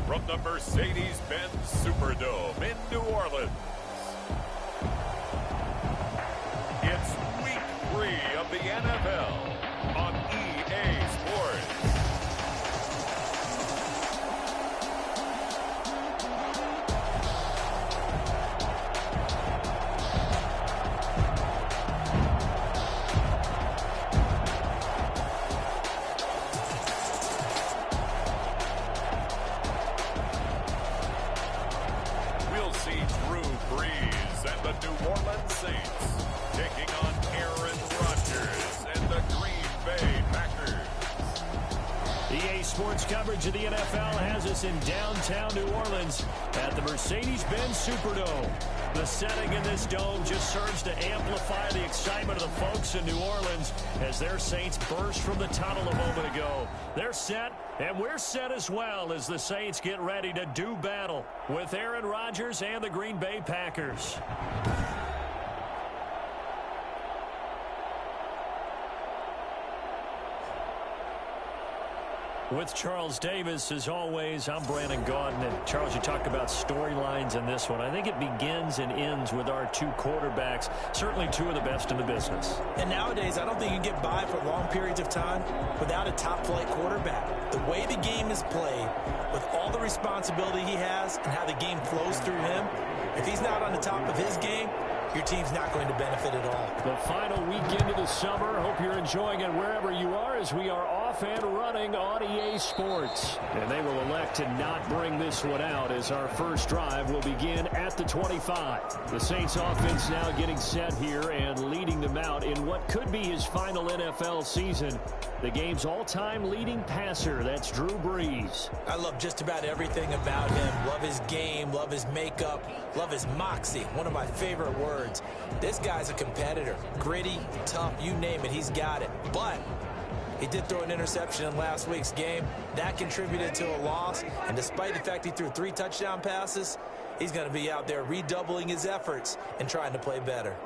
from the Mercedes-Benz Superdome in New Orleans. It's week 3 of the NFL on EA Sports. Sports coverage of the NFL has us in downtown New Orleans at the Mercedes-Benz Superdome. The setting in this dome just serves to amplify the excitement of the folks in New Orleans as their Saints burst from the tunnel a moment ago. They're set, and we're set as well as the Saints get ready to do battle with Aaron Rodgers and the Green Bay Packers. With Charles Davis, as always, I'm Brandon Gaudin. And Charles, you talk about storylines in this one. I think it begins and ends with our two quarterbacks, certainly two of the best in the business. And nowadays, I don't think you can get by for long periods of time without a top-flight quarterback. The way the game is played, with all the responsibility he has and how the game flows through him, if he's not on the top of his game, your team's not going to benefit at all. The final weekend of the summer. Hope you're enjoying it wherever you are as we are off and running on EA Sports. And they will elect to not bring this one out as our first drive will begin at the 25. The Saints offense now getting set here and leading them out in what could be his final NFL season. The game's all-time leading passer, that's Drew Brees. I love just about everything about him. Love his game, love his makeup, love his moxie. One of my favorite words. This guy's a competitor. Gritty, tough, you name it, he's got it. But he did throw an interception in last week's game. That contributed to a loss. And despite the fact he threw 3 touchdown passes, he's going to be out there redoubling his efforts and trying to play better.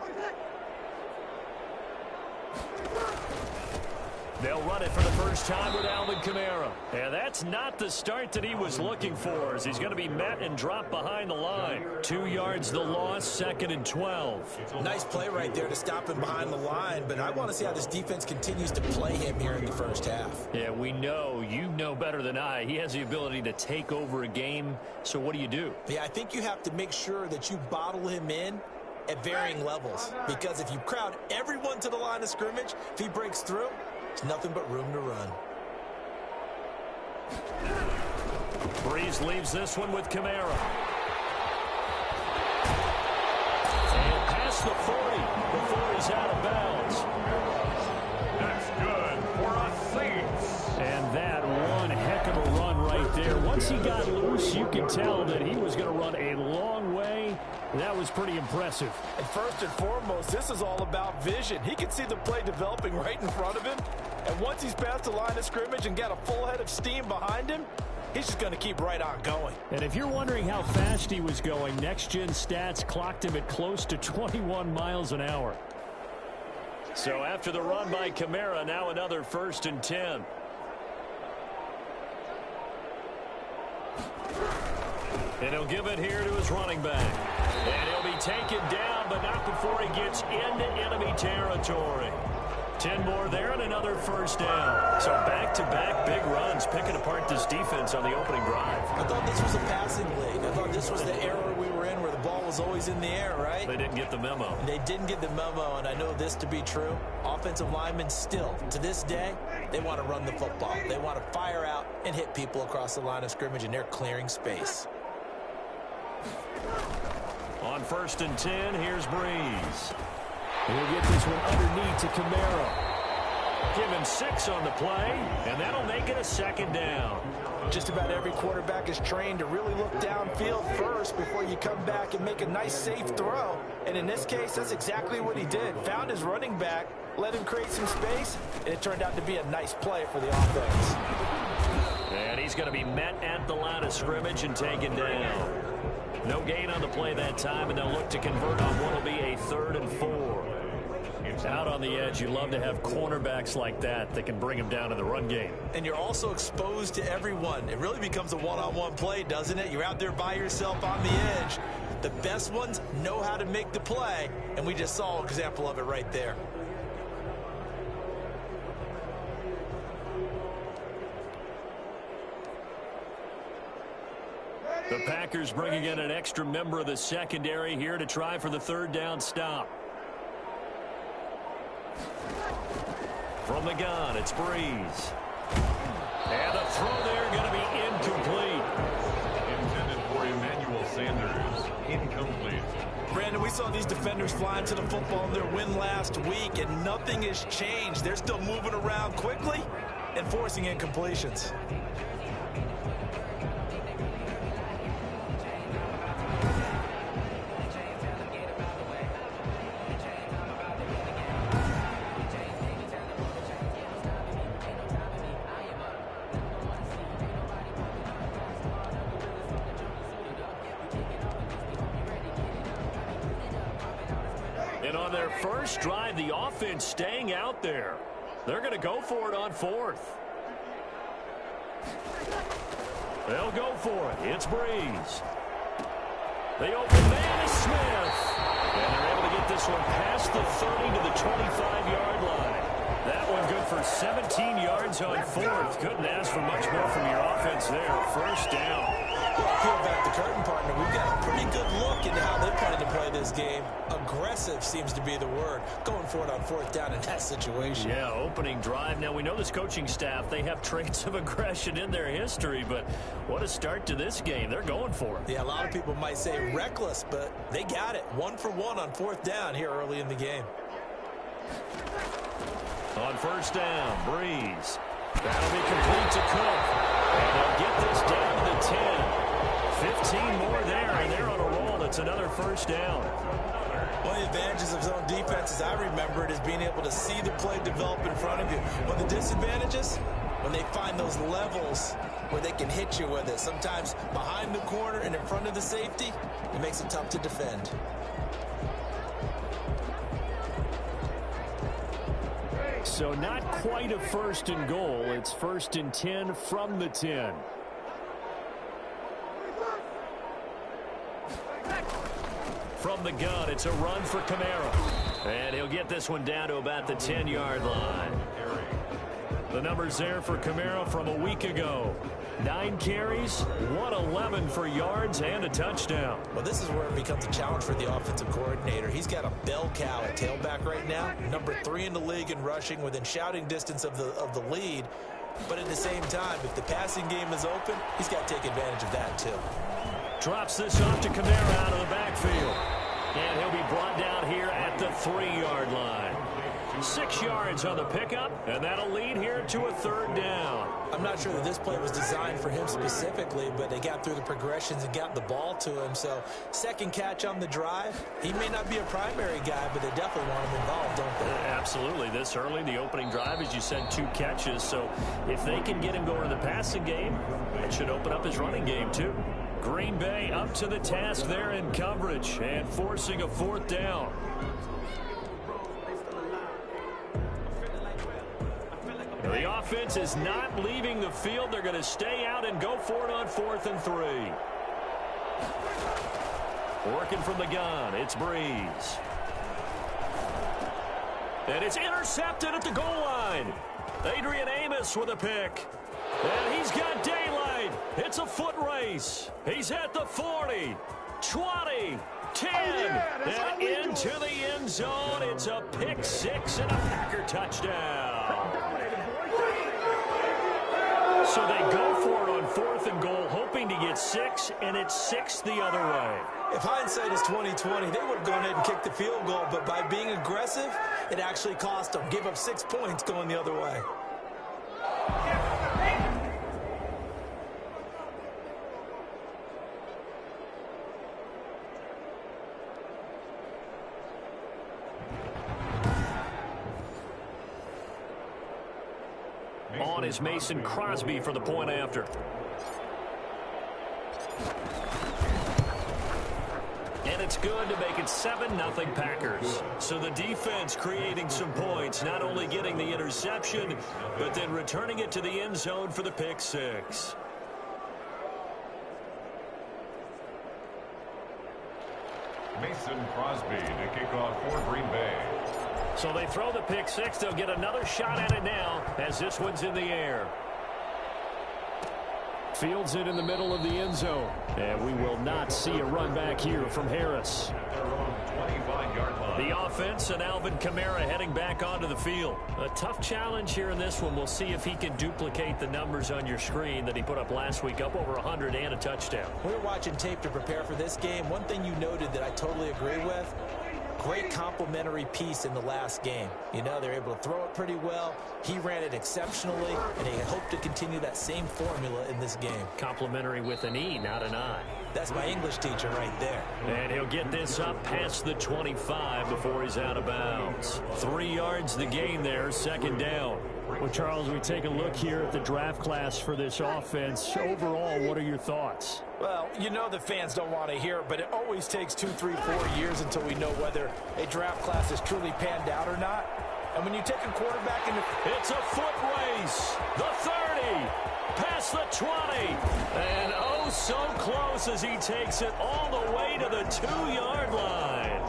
They'll run it for the first time with Alvin Kamara. And that's not the start that he was looking for, as he's going to be met and dropped behind the line. 2 yards the loss, 2nd and 12. Nice play right there to stop him behind the line, but I want to see how this defense continues to play him here in the first half. Yeah, we know, you know better than I, he has the ability to take over a game. So what do? Yeah, I think you have to make sure that you bottle him in at varying levels, because if you crowd everyone to the line of scrimmage, if he breaks through, there's nothing but room to run. Brees leaves this one with Kamara. And past the 40 before he's out of bounds. That's good for us Saints. And that one heck of a run right there. Once he got loose, you could tell that he was going to run a long way. That was pretty impressive. And first and foremost, this is all about vision. He can see the play developing right in front of him. And once he's past the line of scrimmage and got a full head of steam behind him, he's just going to keep right on going. And if you're wondering how fast he was going, next-gen stats clocked him at close to 21 miles an hour. So after the run by Kamara, now another 1st and 10. And he'll give it here to his running back. And he'll be taken down, but not before he gets into enemy territory. 10 more there and another 1st down. So back-to-back big runs picking apart this defense on the opening drive. I thought this was a passing league. I thought this was the era we were in where the ball was always in the air, right? They didn't get the memo. They didn't get the memo, and I know this to be true. Offensive linemen still, to this day, they want to run the football. They want to fire out and hit people across the line of scrimmage, and they're clearing space. On 1st and 10, here's Brees. He'll get this one underneath to Kamara. Give him 6 on the play, and that'll make it a 2nd down. Just about every quarterback is trained to really look downfield first before you come back and make a nice, safe throw. And in this case, that's exactly what he did. Found his running back, let him create some space, and it turned out to be a nice play for the offense. And he's going to be met at the line of scrimmage and taken down. No gain on the play that time, and they'll look to convert on what will be a 3rd and 4. Out on the edge, you love to have cornerbacks like that can bring them down in the run game. And you're also exposed to everyone. It really becomes a one-on-one play, doesn't it? You're out there by yourself on the edge. The best ones know how to make the play, and we just saw an example of it right there. The Packers bringing in an extra member of the secondary here to try for the third down stop. From the gun, it's Breeze. And the throw there going to be incomplete. Intended for Emmanuel Sanders. Incomplete. Brandon, we saw these defenders flying to the football in their win last week, and nothing has changed. They're still moving around quickly and forcing incompletions. And on their first drive, the offense staying out there. They're going to go for it on fourth. They'll go for it. It's Breeze. The open man is Smith. And they're able to get this one past the 30 to the 25-yard line. That one good for 17 yards on fourth. Couldn't ask for much more from your offense there. First down. Peel back the curtain, partner. We've got a pretty good look into how they plan to play this game. Aggressive seems to be the word. Going for it on fourth down in that situation. Yeah, opening drive. Now, we know this coaching staff, they have traits of aggression in their history, but what a start to this game. They're going for it. Yeah, a lot of people might say reckless, but they got it. 1 for 1 on fourth down here early in the game. On first down, Breeze. That'll be complete to Cook. And they'll get this down to the 10. 15 more there, and they're on a roll. It's another first down. One of the advantages of zone defense, as I remember it, is being able to see the play develop in front of you. One of the disadvantages, when they find those levels where they can hit you with it, sometimes behind the corner and in front of the safety, it makes it tough to defend. So not quite a first and goal. It's first and 10 from the 10. From the gun, it's a run for Kamara. And he'll get this one down to about the 10-yard line. The numbers there for Kamara from a week ago. 9 carries, 111 for yards, and a touchdown. Well, this is where it becomes a challenge for the offensive coordinator. He's got a bell cow at tailback right now. Number 3 in the league in rushing, within shouting distance of the lead. But at the same time, if the passing game is open, he's got to take advantage of that too. Drops this off to Kamara out of the backfield. And he'll be brought down here at the 3-yard line. 6 yards on the pickup, and that'll lead here to a third down. I'm not sure that this play was designed for him specifically, but they got through the progressions and got the ball to him. So second catch on the drive. He may not be a primary guy, but they definitely want him involved, don't they? Absolutely. This early, the opening drive, as you said, 2 catches. So if they can get him going in the passing game, it should open up his running game too. Green Bay up to the task there in coverage and forcing a fourth down. The offense is not leaving the field. They're going to stay out and go for it on 4th and 3. Working from the gun, it's Breeze. And it's intercepted at the goal line. Adrian Amos with a pick. And he's got daylight. It's a foot race. He's at the 40, 20, 10, and into the end zone. It's a pick 6 and a Packer touchdown. So they go for it on 4th and goal, hoping to get 6, and it's 6 the other way. If hindsight is 20/20, they would have gone ahead and kicked the field goal, but by being aggressive, it actually cost them. Give up 6 points going the other way. On is Mason Crosby for the point after. And it's good to make it 7-0 Packers. So the defense creating some points, not only getting the interception, but then returning it to the end zone for the pick six. Mason Crosby to kick off for Green Bay. So they throw the pick six. They'll get another shot at it now as this one's in the air. Fields it in the middle of the end zone. And we will not see a run back here from Harris. The offense and Alvin Kamara heading back onto the field. A tough challenge here in this one. We'll see if he can duplicate the numbers on your screen that he put up last week, up over 100 and a touchdown. We're watching tape to prepare for this game. One thing you noted that I totally agree with, great complementary piece in the last game. You know, they're able to throw it pretty well. He ran it exceptionally, and they hope to continue that same formula in this game. Complimentary with an E, not an I. That's my English teacher right there. And he'll get this up past the 25 before he's out of bounds. 3 yards the gain there, second down. Well, Charles, we take a look here at the draft class for this offense. Overall, what are your thoughts? Well, you know the fans don't want to hear it, but it always takes 2, 3, 4 years until we know whether a draft class is truly panned out or not. And when you take a quarterback in the... It's a foot race. The 30. Past the 20. And oh, so close as he takes it all the way to the 2-yard line.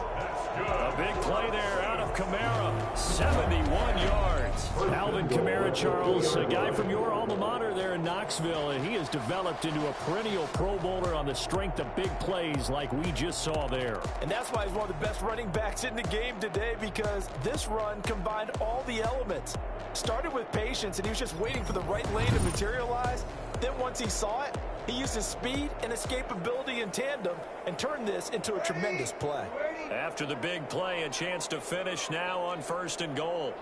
A big play there out of Kamara. 71 yards. Alvin Kamara, Charles, a guy from your alma mater there in Knoxville, and he has developed into a perennial Pro Bowler on the strength of big plays like we just saw there. And that's why he's one of the best running backs in the game today, because this run combined all the elements. Started with patience, and he was just waiting for the right lane to materialize. Then once he saw it, he used his speed and escapability in tandem and turned this into a tremendous play. After the big play, a chance to finish now on 1st and goal.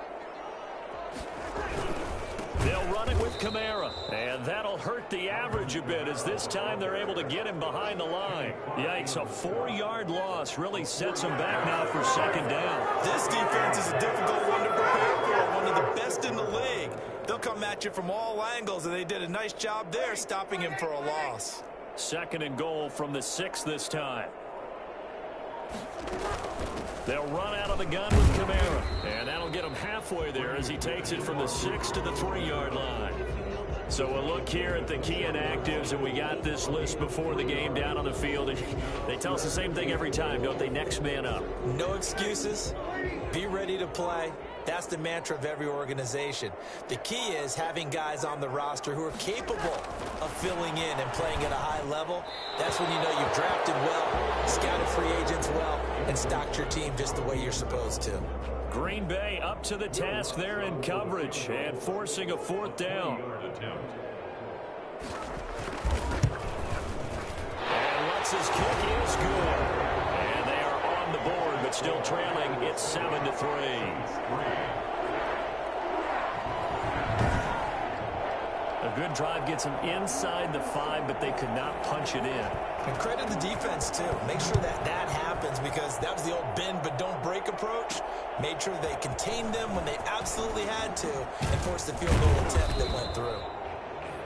They'll run it with Kamara, and that'll hurt the average a bit as this time they're able to get him behind the line. Yikes, a 4-yard loss really sets him back now for second down. This defense is a difficult one to prepare for, one of the best in the league. They'll come at you from all angles, and they did a nice job there stopping him for a loss. 2nd and goal from the 6 this time. They'll run out of the gun with Kamara, and that'll get him halfway there as he takes it from the 6 to the 3-yard line. So a look here at the key inactives, and we got this list before the game down on the field. They tell us the same thing every time, don't they? Next man up. No excuses. Be ready to play. That's the mantra of every organization. The key is having guys on the roster who are capable of filling in and playing at a high level. That's when you know you've drafted well, scouted free agents well, and stocked your team just the way you're supposed to. Green Bay up to the task there in coverage and forcing a 4th down. And Lutz's kick is good. And they are on the board, but still trailing. It's 7-3. A good drive gets them inside the 5, but they could not punch it in. And credit the defense, too. Make sure that that happens, because that was the old bend but don't break approach. Made sure they contained them when they absolutely had to and forced the field goal attempt that went through.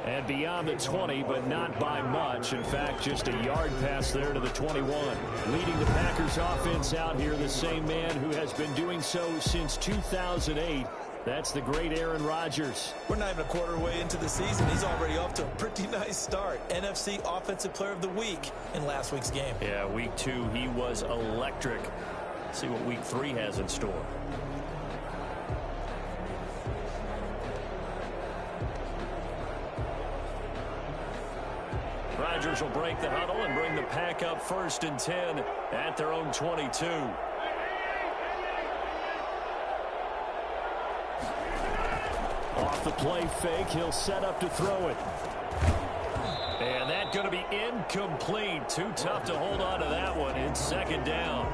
And beyond the 20, but not by much. In fact, just a yard pass there to the 21. Leading the Packers offense out here, the same man who has been doing so since 2008. That's the great Aaron Rodgers. We're not even a quarter way into the season. He's already off to a pretty nice start. NFC Offensive Player of the Week in last week's game. Yeah, week 2, he was electric. Let's see what week 3 has in store. Rodgers will break the huddle and bring the Pack up 1st and 10 at their own 22. Off the play fake, he'll set up to throw it. And that's going to be incomplete. Too tough to hold on to that one. It's 2nd down.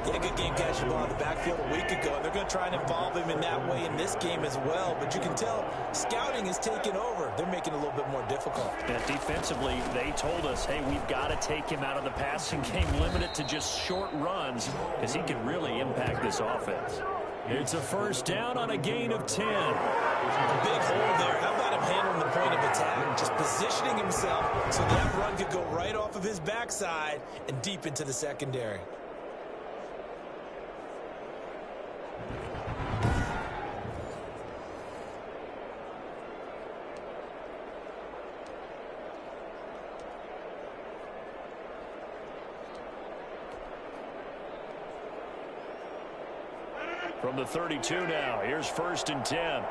Yeah, good game catching the ball in the backfield a week ago. They're going to try and involve him in that way in this game as well. But you can tell scouting is taking over. They're making it a little bit more difficult. And defensively, they told us, hey, we've got to take him out of the passing game, limit it to just short runs, because he can really impact this offense. It's a 1st down on a gain of 10. Big hole there. How about him handling the point of attack, just positioning himself so that run could go right off of his backside and deep into the secondary. From the 32 now, here's 1st and 10.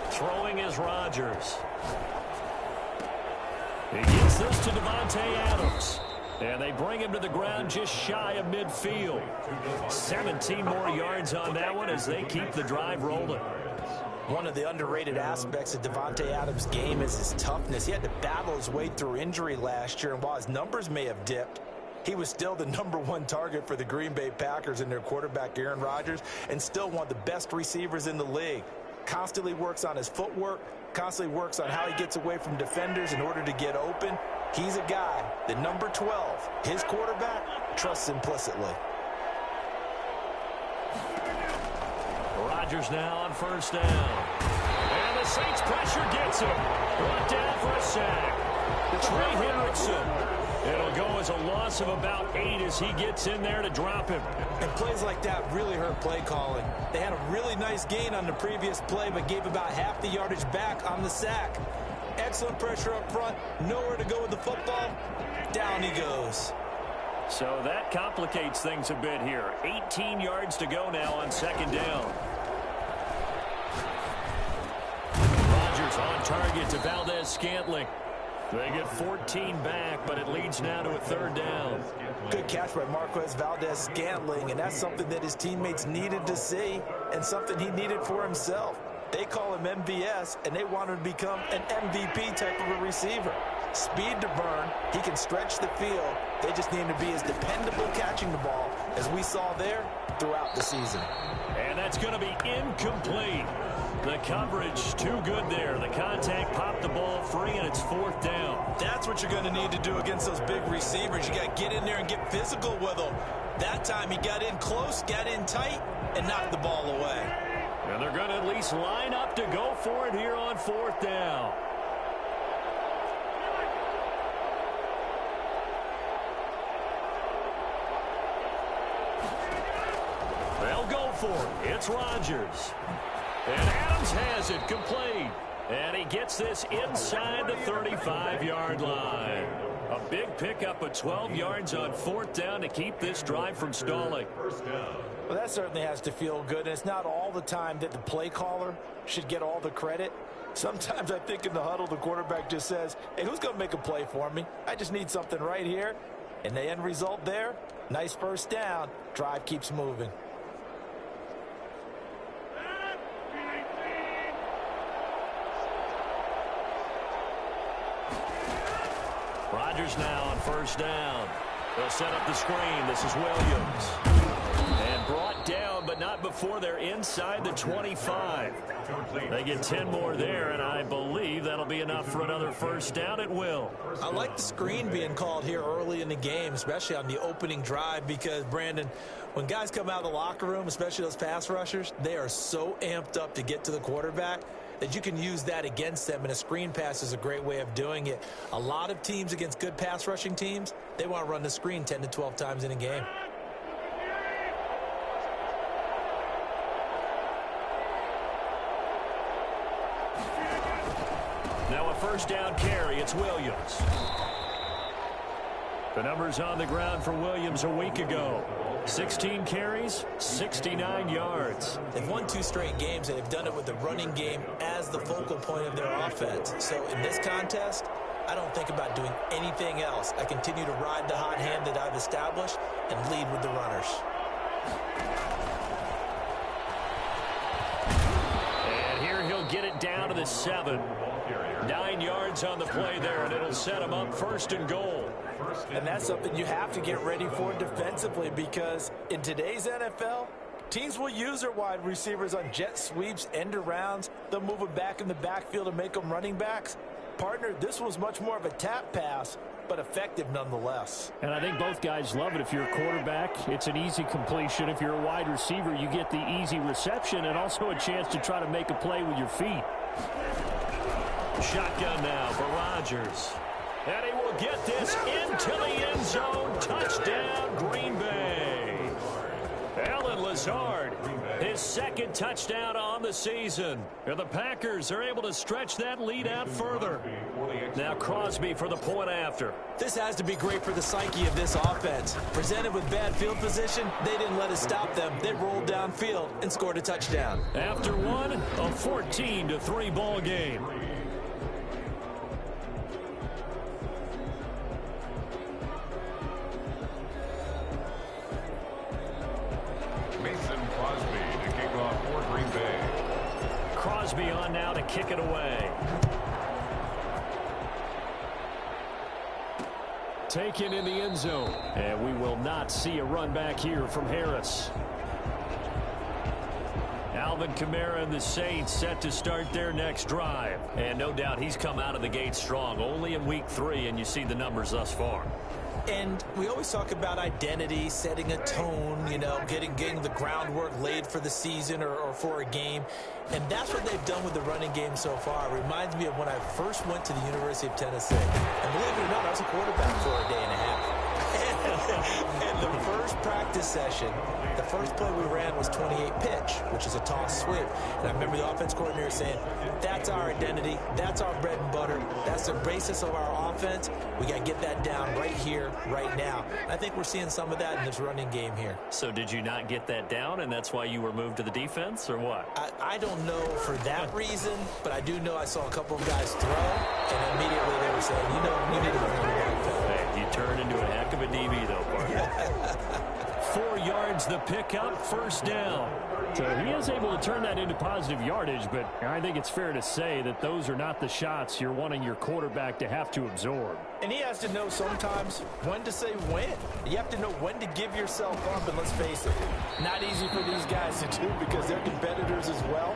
Throwing is Rodgers. He gets this to Davante Adams. And they bring him to the ground just shy of midfield. 17 more yards on that one as they keep the drive rolling. One of the underrated aspects of Davante Adams' game is his toughness. He had to battle his way through injury last year, and while his numbers may have dipped, he was still the #1 target for the Green Bay Packers and their quarterback, Aaron Rodgers, and still one of the best receivers in the league. Constantly works on his footwork, constantly works on how he gets away from defenders in order to get open. He's a guy that number 12, his quarterback, trusts implicitly. Rodgers now on 1st down. And the Saints pressure gets him. Brought down for a sack. Trey Hendrickson. It'll go as a loss of about 8 as he gets in there to drop him. And plays like that really hurt play calling. They had a really nice gain on the previous play, but gave about half the yardage back on the sack. Excellent pressure up front. Nowhere to go with the football. Down he goes. So that complicates things a bit here. 18 yards to go now on 2nd down. Rodgers on target to Valdez-Scantling. They get 14 back, but it leads now to a 3rd down. Good catch by Marquez Valdez-Scantling, and that's something that his teammates needed to see and something he needed for himself. They call him MVS, and they want him to become an MVP type of a receiver. Speed to burn. He can stretch the field. They just need him to be as dependable catching the ball as we saw there throughout the season. And that's going to be incomplete. The coverage too good there. The contact popped the ball free, and it's 4th down. That's what you're going to need to do against those big receivers. You got to get in there and get physical with them. That time he got in close, got in tight, and knocked the ball away. And they're going to at least line up to go for it here on 4th down. They'll go for it. It's Rodgers. And Adams has it complete. And he gets this inside the 35-yard line. A big pickup of 12 yards on 4th down to keep this drive from stalling. Well, that certainly has to feel good, and it's not all the time that the play caller should get all the credit. Sometimes I think in the huddle, the quarterback just says, hey, who's going to make a play for me? I just need something right here. And the end result there, nice 1st down. Drive keeps moving. Rodgers now on 1st down. They'll set up the screen. This is Williams. And brought down, but not before they're inside the 25. They get 10 more there, and I believe that'll be enough for another 1st down at will. I like the screen being called here early in the game, especially on the opening drive, because, Brandon, when guys come out of the locker room, especially those pass rushers, they are so amped up to get to the quarterback that you can use that against them, and a screen pass is a great way of doing it. A lot of teams against good pass rushing teams, they want to run the screen 10 to 12 times in a game. Now a 1st down carry. It's Williams. The numbers on the ground for Williams a week ago. 16 carries, 69 yards. They've won 2 straight games, and they've done it with the running game as the focal point of their offense. So in this contest, I don't think about doing anything else. I continue to ride the hot hand that I've established and lead with the runners. And here he'll get it down to the 7. 9 yards on the play there, and it'll set him up 1st and goal. And that's something you have to get ready for defensively, because in today's NFL, teams will use their wide receivers on jet sweeps, end arounds. They'll move them back in the backfield and make them running backs. Partner, this was much more of a tap pass but effective nonetheless. And I think both guys love it. If you're a quarterback, it's an easy completion. If you're a wide receiver, you get the easy reception and also a chance to try to make a play with your feet. Shotgun now for Rodgers. And he will get this into the end zone. Touchdown, Green Bay. Allen Lazard, his second touchdown on the season. And the Packers are able to stretch that lead out further. Now Crosby for the point after. This has to be great for the psyche of this offense. Presented with bad field position, they didn't let it stop them. They rolled downfield and scored a touchdown. After one, a 14-3 ball game. Crosby on now to kick it away. Taken in the end zone. And we will not see a run back here from Harris. Alvin Kamara and the Saints set to start their next drive. And no doubt he's come out of the gate strong. Only in week 3, and you see the numbers thus far. And we always talk about identity, setting a tone, you know, getting the groundwork laid for the season or for a game. And that's what they've done with the running game so far. It reminds me of when I first went to the University of Tennessee. And believe it or not, I was a quarterback for a day and a half. And the first practice session, the first play we ran was 28 pitch, which is a toss sweep. And I remember the offense coordinator saying, that's our identity, that's our bread and butter, that's the basis of our offense. We got to get that down right here, right now. I think we're seeing some of that in this running game here. So did you not get that down, and that's why you were moved to the defense, or what? I don't know for that reason, but I do know I saw a couple of guys throw, and immediately they were saying, you know, you need to run the ball. Hey, you turn into a heck of a DB, though, partner. 4 yards the pickup, first down. So he is able to turn that into positive yardage, but I think it's fair to say that those are not the shots you're wanting your quarterback to have to absorb. And he has to know sometimes when to say when. You have to know when to give yourself up, and let's face it, not easy for these guys to do because they're competitors as well.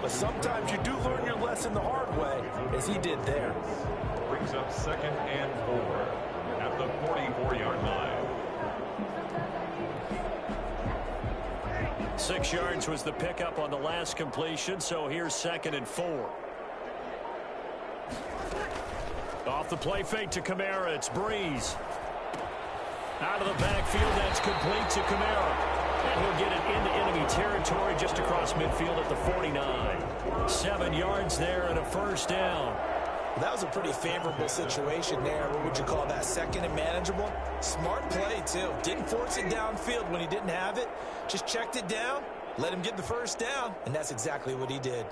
But sometimes you do learn your lesson the hard way, as he did there. Brings up 2nd and 4 at the 44-yard line. 6 yards was the pickup on the last completion, so here's 2nd and 4. Off the play fake to Kamara, it's Breeze. Out of the backfield, that's complete to Kamara. And he'll get it into enemy territory just across midfield at the 49. 7 yards there and a first down. That was a pretty favorable situation there. What would you call that? 2nd and manageable? Smart play, too. Didn't force it downfield when he didn't have it. Just checked it down, let him get the first down, and that's exactly what he did.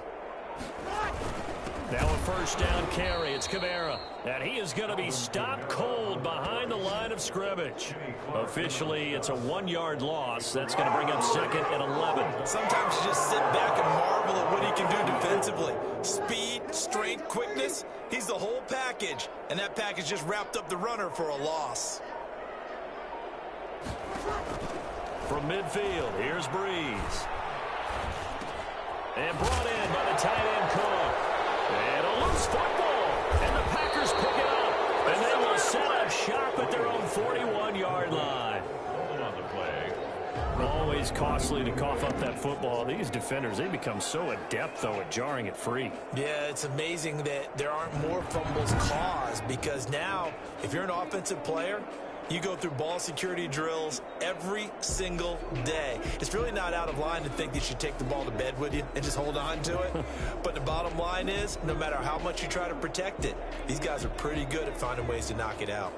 Now a first down carry. It's Kamara. And he is going to be stopped cold behind the line of scrimmage. Officially, it's a 1-yard loss. That's going to bring up 2nd and 11. Sometimes you just sit back and marvel at what he can do defensively. Speed, strength, quickness. He's the whole package. And that package just wrapped up the runner for a loss. From midfield, here's Breeze. And brought in by the tight end Cook. And a loose football. And the Packers pick it up. And they will set up shop at their own 41-yard line. On the play. Always costly to cough up that football. These defenders, they become so adept, though, at jarring it free. Yeah, it's amazing that there aren't more fumbles caused because now, if you're an offensive player, you go through ball security drills every single day. It's really not out of line to think that you should take the ball to bed with you and just hold on to it. But the bottom line is, no matter how much you try to protect it, these guys are pretty good at finding ways to knock it out.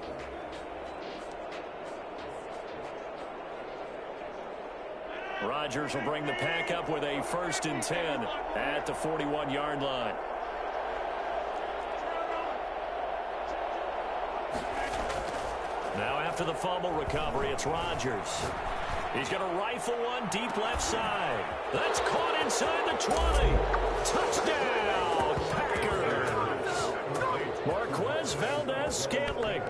Rodgers will bring the pack up with a 1st and 10 at the 41-yard line. Now after the fumble recovery, it's Rodgers. He's going to rifle one deep left side. That's caught inside the 20. Touchdown, Packers. Marquez Valdez-Scantling,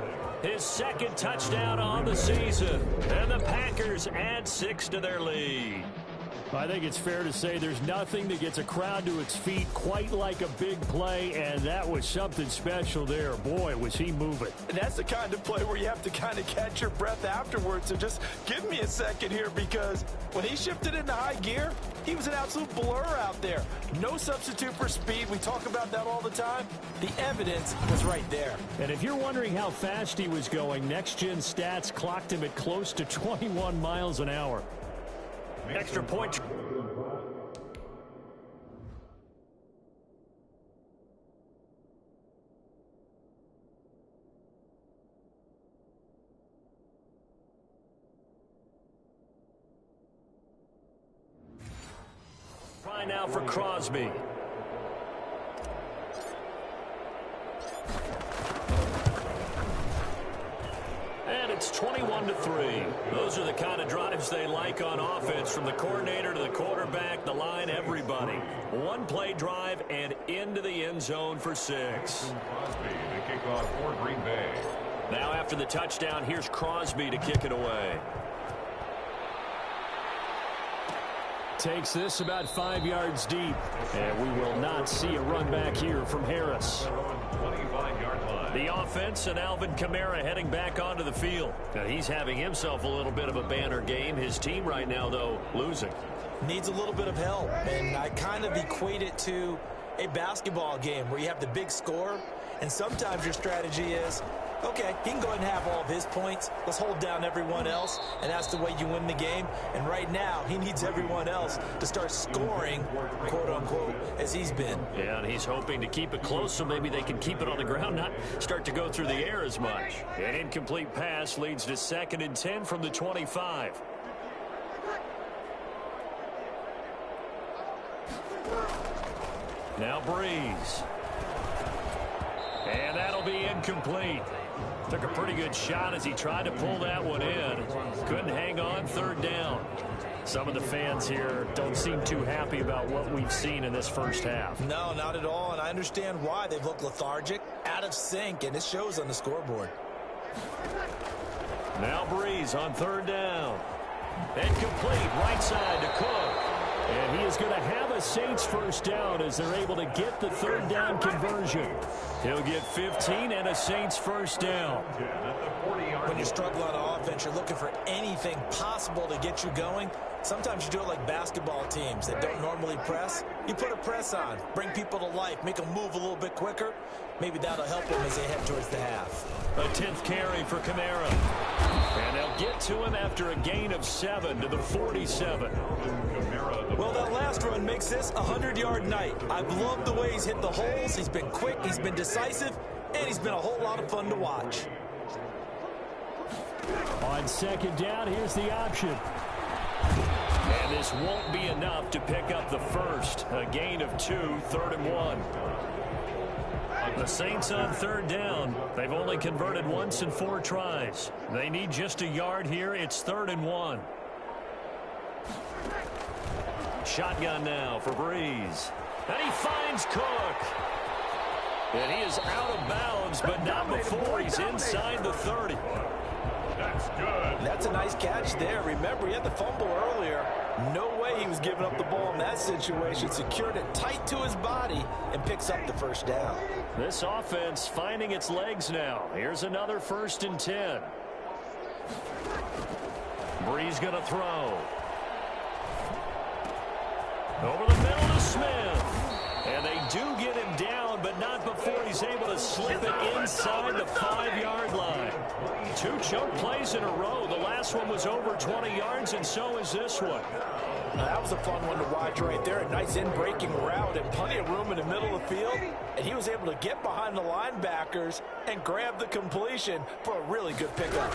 his 2nd touchdown on the season. And the Packers add 6 to their lead. I think it's fair to say there's nothing that gets a crowd to its feet quite like a big play, and that was something special there. Boy, was he moving. And that's the kind of play where you have to kind of catch your breath afterwards. So just give me a second here, because when he shifted into high gear, he was an absolute blur out there. No substitute for speed. We talk about that all the time. The evidence was right there. And if you're wondering how fast he was going, next-gen stats clocked him at close to 21 miles an hour. Extra point. Try now for Crosby. And it's 21-3. Those are the kind of drives they like on offense, from the coordinator to the quarterback, the line, everybody. One-play drive and into the end zone for 6. Crosby to kick off for Green Bay. Now after the touchdown, here's Crosby to kick it away. Takes this about 5 yards deep. And we will not see a run back here from Harris. 25-yard line. The offense and Alvin Kamara heading back onto the field. Now he's having himself a little bit of a banner game. His team right now, though, losing. Needs a little bit of help. And I kind of equate it to a basketball game where you have the big score. And sometimes your strategy is, okay, he can go ahead and have all of his points. Let's hold down everyone else, and that's the way you win the game. And right now, he needs everyone else to start scoring, quote-unquote, as he's been. Yeah, and he's hoping to keep it close so maybe they can keep it on the ground, not start to go through the air as much. An incomplete pass leads to 2nd and 10 from the 25. Now Breeze. And that'll be incomplete. Took a pretty good shot as he tried to pull that one in. Couldn't hang on, 3rd down. Some of the fans here don't seem too happy about what we've seen in this first half. No, not at all, and I understand why. They've looked lethargic, out of sync, and it shows on the scoreboard. Now Breeze on 3rd down. And complete, right side to Cook. And he is going to have a Saints first down as they're able to get the 3rd down conversion. He'll get 15 and a Saints first down. When you struggle on offense, you're looking for anything possible to get you going. Sometimes you do it like basketball teams that don't normally press. You put a press on, bring people to life, make them move a little bit quicker. Maybe that'll help them as they head towards the half. A 10th carry for Kamara. And they'll get to him after a gain of 7 to the 47. Well, that last run makes this a 100-yard night. I've loved the way he's hit the holes. He's been quick, he's been decisive, and he's been a whole lot of fun to watch. On 2nd down, here's the option. And this won't be enough to pick up the first. A gain of 2, 3rd and 1. The Saints on 3rd down. They've only converted once in 4 tries. They need just a yard here. It's 3rd and 1. Shotgun now for Breeze. And he finds Cook. And he is out of bounds, but not before he's inside the 30. That's good. That's a nice catch there. Remember, he had the fumble earlier. No way he was giving up the ball in that situation. Secured it tight to his body and picks up the first down. This offense finding its legs now. Here's another 1st and 10. Breeze going to throw. Over the middle to Smith. And they do get him down, but not before he's able to slip it inside the 5-yard line. 2 choke plays in a row. The last one was over 20 yards, and so is this one. Now, that was a fun one to watch right there. A nice in-breaking route and plenty of room in the middle of the field. And he was able to get behind the linebackers and grab the completion for a really good pickup.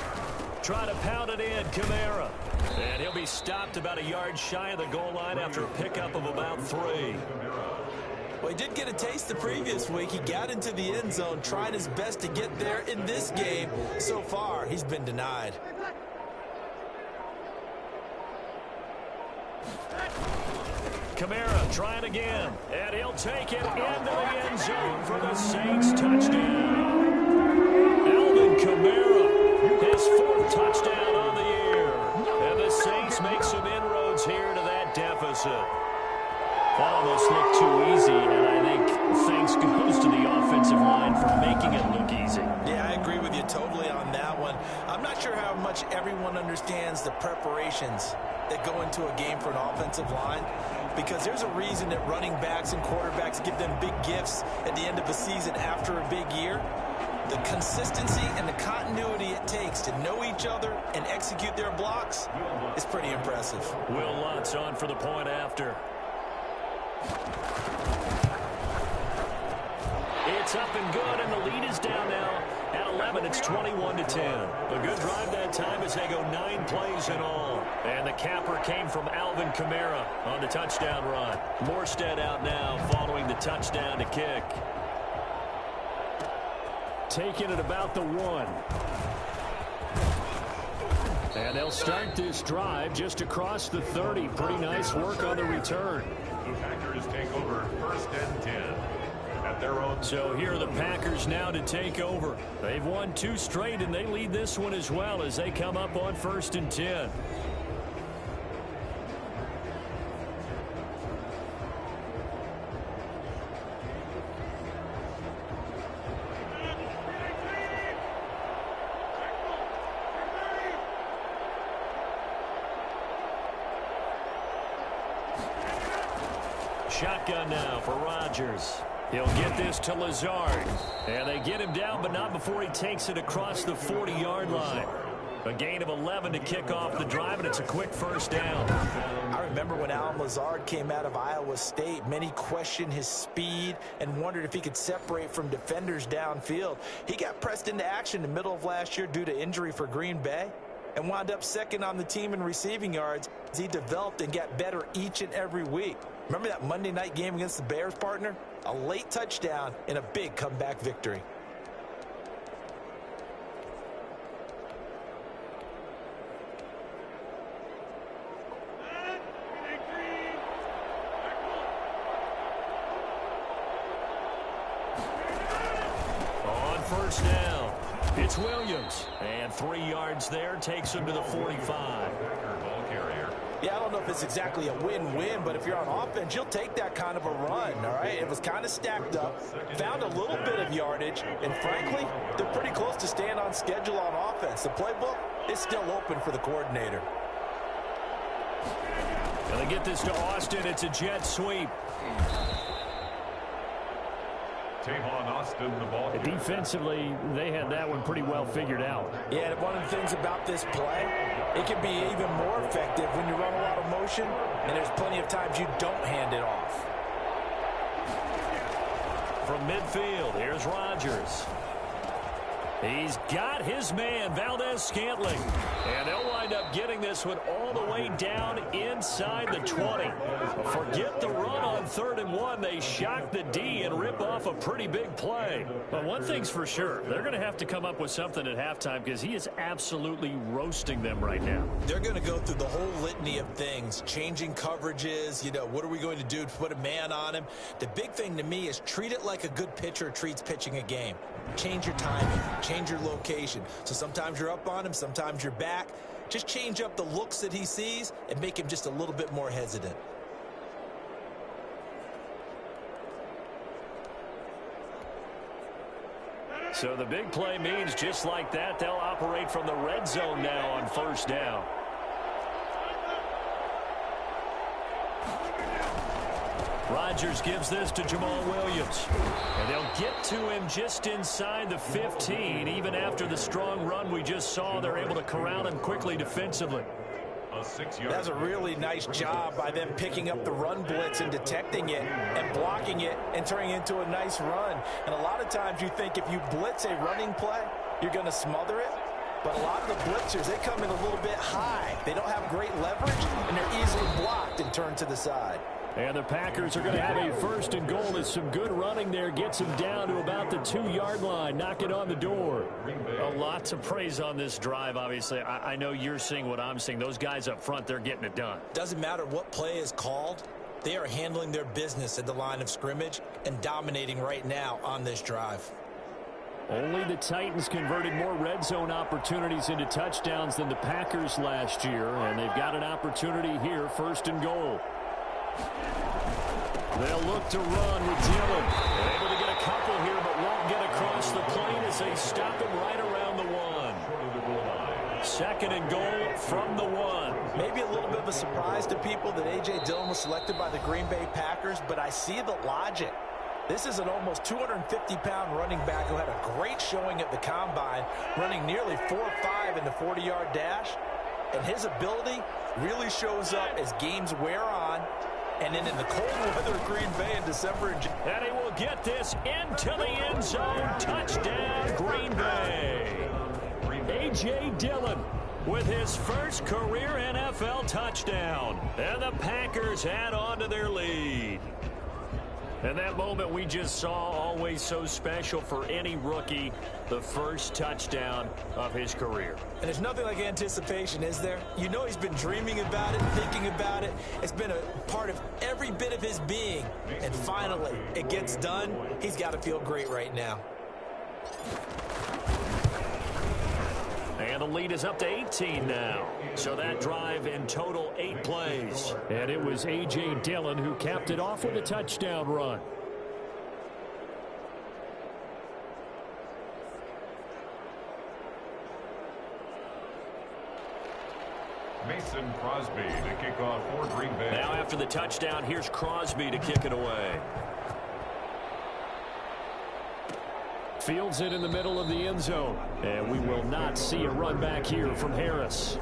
Try to pound it in, Kamara. And he'll be stopped about a yard shy of the goal line after a pickup of about 3. Well, he did get a taste the previous week. He got into the end zone, tried his best to get there in this game. So far, he's been denied. Kamara trying again, and he'll take it into the end zone for the Saints touchdown. Alvin Kamara, his 4th touchdown on the year. And the Saints make some inroads here to that deficit. explosive. That almost looked too easy, and I think thanks goes to the offensive line for making it look easy. Yeah, I agree with you totally on that one. I'm not sure how much everyone understands the preparations that go into a game for an offensive line, because there's a reason that running backs and quarterbacks give them big gifts at the end of the season after a big year. The consistency and the continuity it takes to know each other and execute their blocks is pretty impressive. Will Lutz on for the point after. It's up and good, and the lead is down now at 11. It's 21-10. A good drive that time as they go 9 plays in all. And the capper came from Alvin Kamara on the touchdown run. Morstead out now following the touchdown to kick. Taking it about the 1. And they'll start this drive just across the 30. Pretty nice work on the return. The Packers take over 1st and 10 at their own. So here are the Packers now to take over. They've won 2 straight, and they lead this one as well as they come up on 1st and 10. Shotgun now for Rodgers. He'll get this to Lazard. And they get him down, but not before he takes it across the 40-yard line. A gain of 11 to kick off the drive, and it's a quick first down. I remember when Allen Lazard came out of Iowa State, many questioned his speed and wondered if he could separate from defenders downfield. He got pressed into action in the middle of last year due to injury for Green Bay and wound up second on the team in receiving yards as he developed and got better each and every week. Remember that Monday night game against the Bears, partner? A late touchdown in a big comeback victory. On first down, it's Williams. And 3 yards there takes him to the 45. Ball carrier. Yeah, I don't know if it's exactly a win-win, but if you're on offense, you'll take that kind of a run, all right? It was kind of stacked up, found a little bit of yardage, and frankly, they're pretty close to staying on schedule on offense. The playbook is still open for the coordinator. And they get this to Austin. It's a jet sweep. Tavon Austin, the ball carrier. Defensively, they had that one pretty well figured out. Yeah, and one of the things about this play, it can be even more effective when you run a lot of motion, and there's plenty of times you don't hand it off. From midfield, here's Rodgers. He's got his man, Valdez-Scantling. And they'll wind up getting this one all the way down inside the 20. Forget the run on 3rd and 1. They shock the D and rip off a pretty big play. But one thing's for sure, they're going to have to come up with something at halftime because he is absolutely roasting them right now. They're going to go through the whole litany of things, changing coverages, you know, what are we going to do to put a man on him? The big thing to me is treat it like a good pitcher treats pitching a game. Change your timing, change your location. So sometimes you're up on him, sometimes you're back. Just change up the looks that he sees and make him just a little bit more hesitant. So the big play means just like that, they'll operate from the red zone now on 1st down. Rodgers gives this to Jamal Williams. And they'll get to him just inside the 15. Even after the strong run we just saw, they're able to corral him quickly defensively. That's a really nice job by them picking up the run blitz and detecting it and blocking it and turning it into a nice run. And a lot of times you think if you blitz a running play, you're going to smother it. But a lot of the blitzers, they come in a little bit high. They don't have great leverage, and they're easily blocked and turned to the side. And the Packers are going to have a 1st and goal. As some good running there gets them down to about the 2-yard line. Knock it on the door. A lot to praise on this drive, obviously. I know you're seeing what I'm seeing. Those guys up front, they're getting it done. Doesn't matter what play is called. They are handling their business at the line of scrimmage and dominating right now on this drive. Only the Titans converted more red zone opportunities into touchdowns than the Packers last year, and they've got an opportunity here, 1st and goal. They'll look to run with Dillon. Able to get a couple here, but won't get across the plane as they stop him right around the 1. Second and goal from the 1. Maybe a little bit of a surprise to people that A.J. Dillon was selected by the Green Bay Packers, but I see the logic. This is an almost 250-pound running back who had a great showing at the Combine, running nearly 4.5 in the 40-yard dash. And his ability really shows up as games wear on. And then in the cold weather of Green Bay in December. And he will get this into the end zone. Touchdown, Green Bay. A.J. Dillon with his first career NFL touchdown. And the Packers add on to their lead. And that moment we just saw, always so special for any rookie, the first touchdown of his career. And there's nothing like anticipation, is there? You know he's been dreaming about it, thinking about it. It's been a part of every bit of his being. And finally, it gets done. He's got to feel great right now. And the lead is up to 18 now. So that drive in total 8 plays. And it was A.J. Dillon who capped it off with a touchdown run. Mason Crosby to kick off for Green Bay. Now after the touchdown, here's Crosby to kick it away. Fields it in the middle of the end zone. And we will not see a run back here from Harris.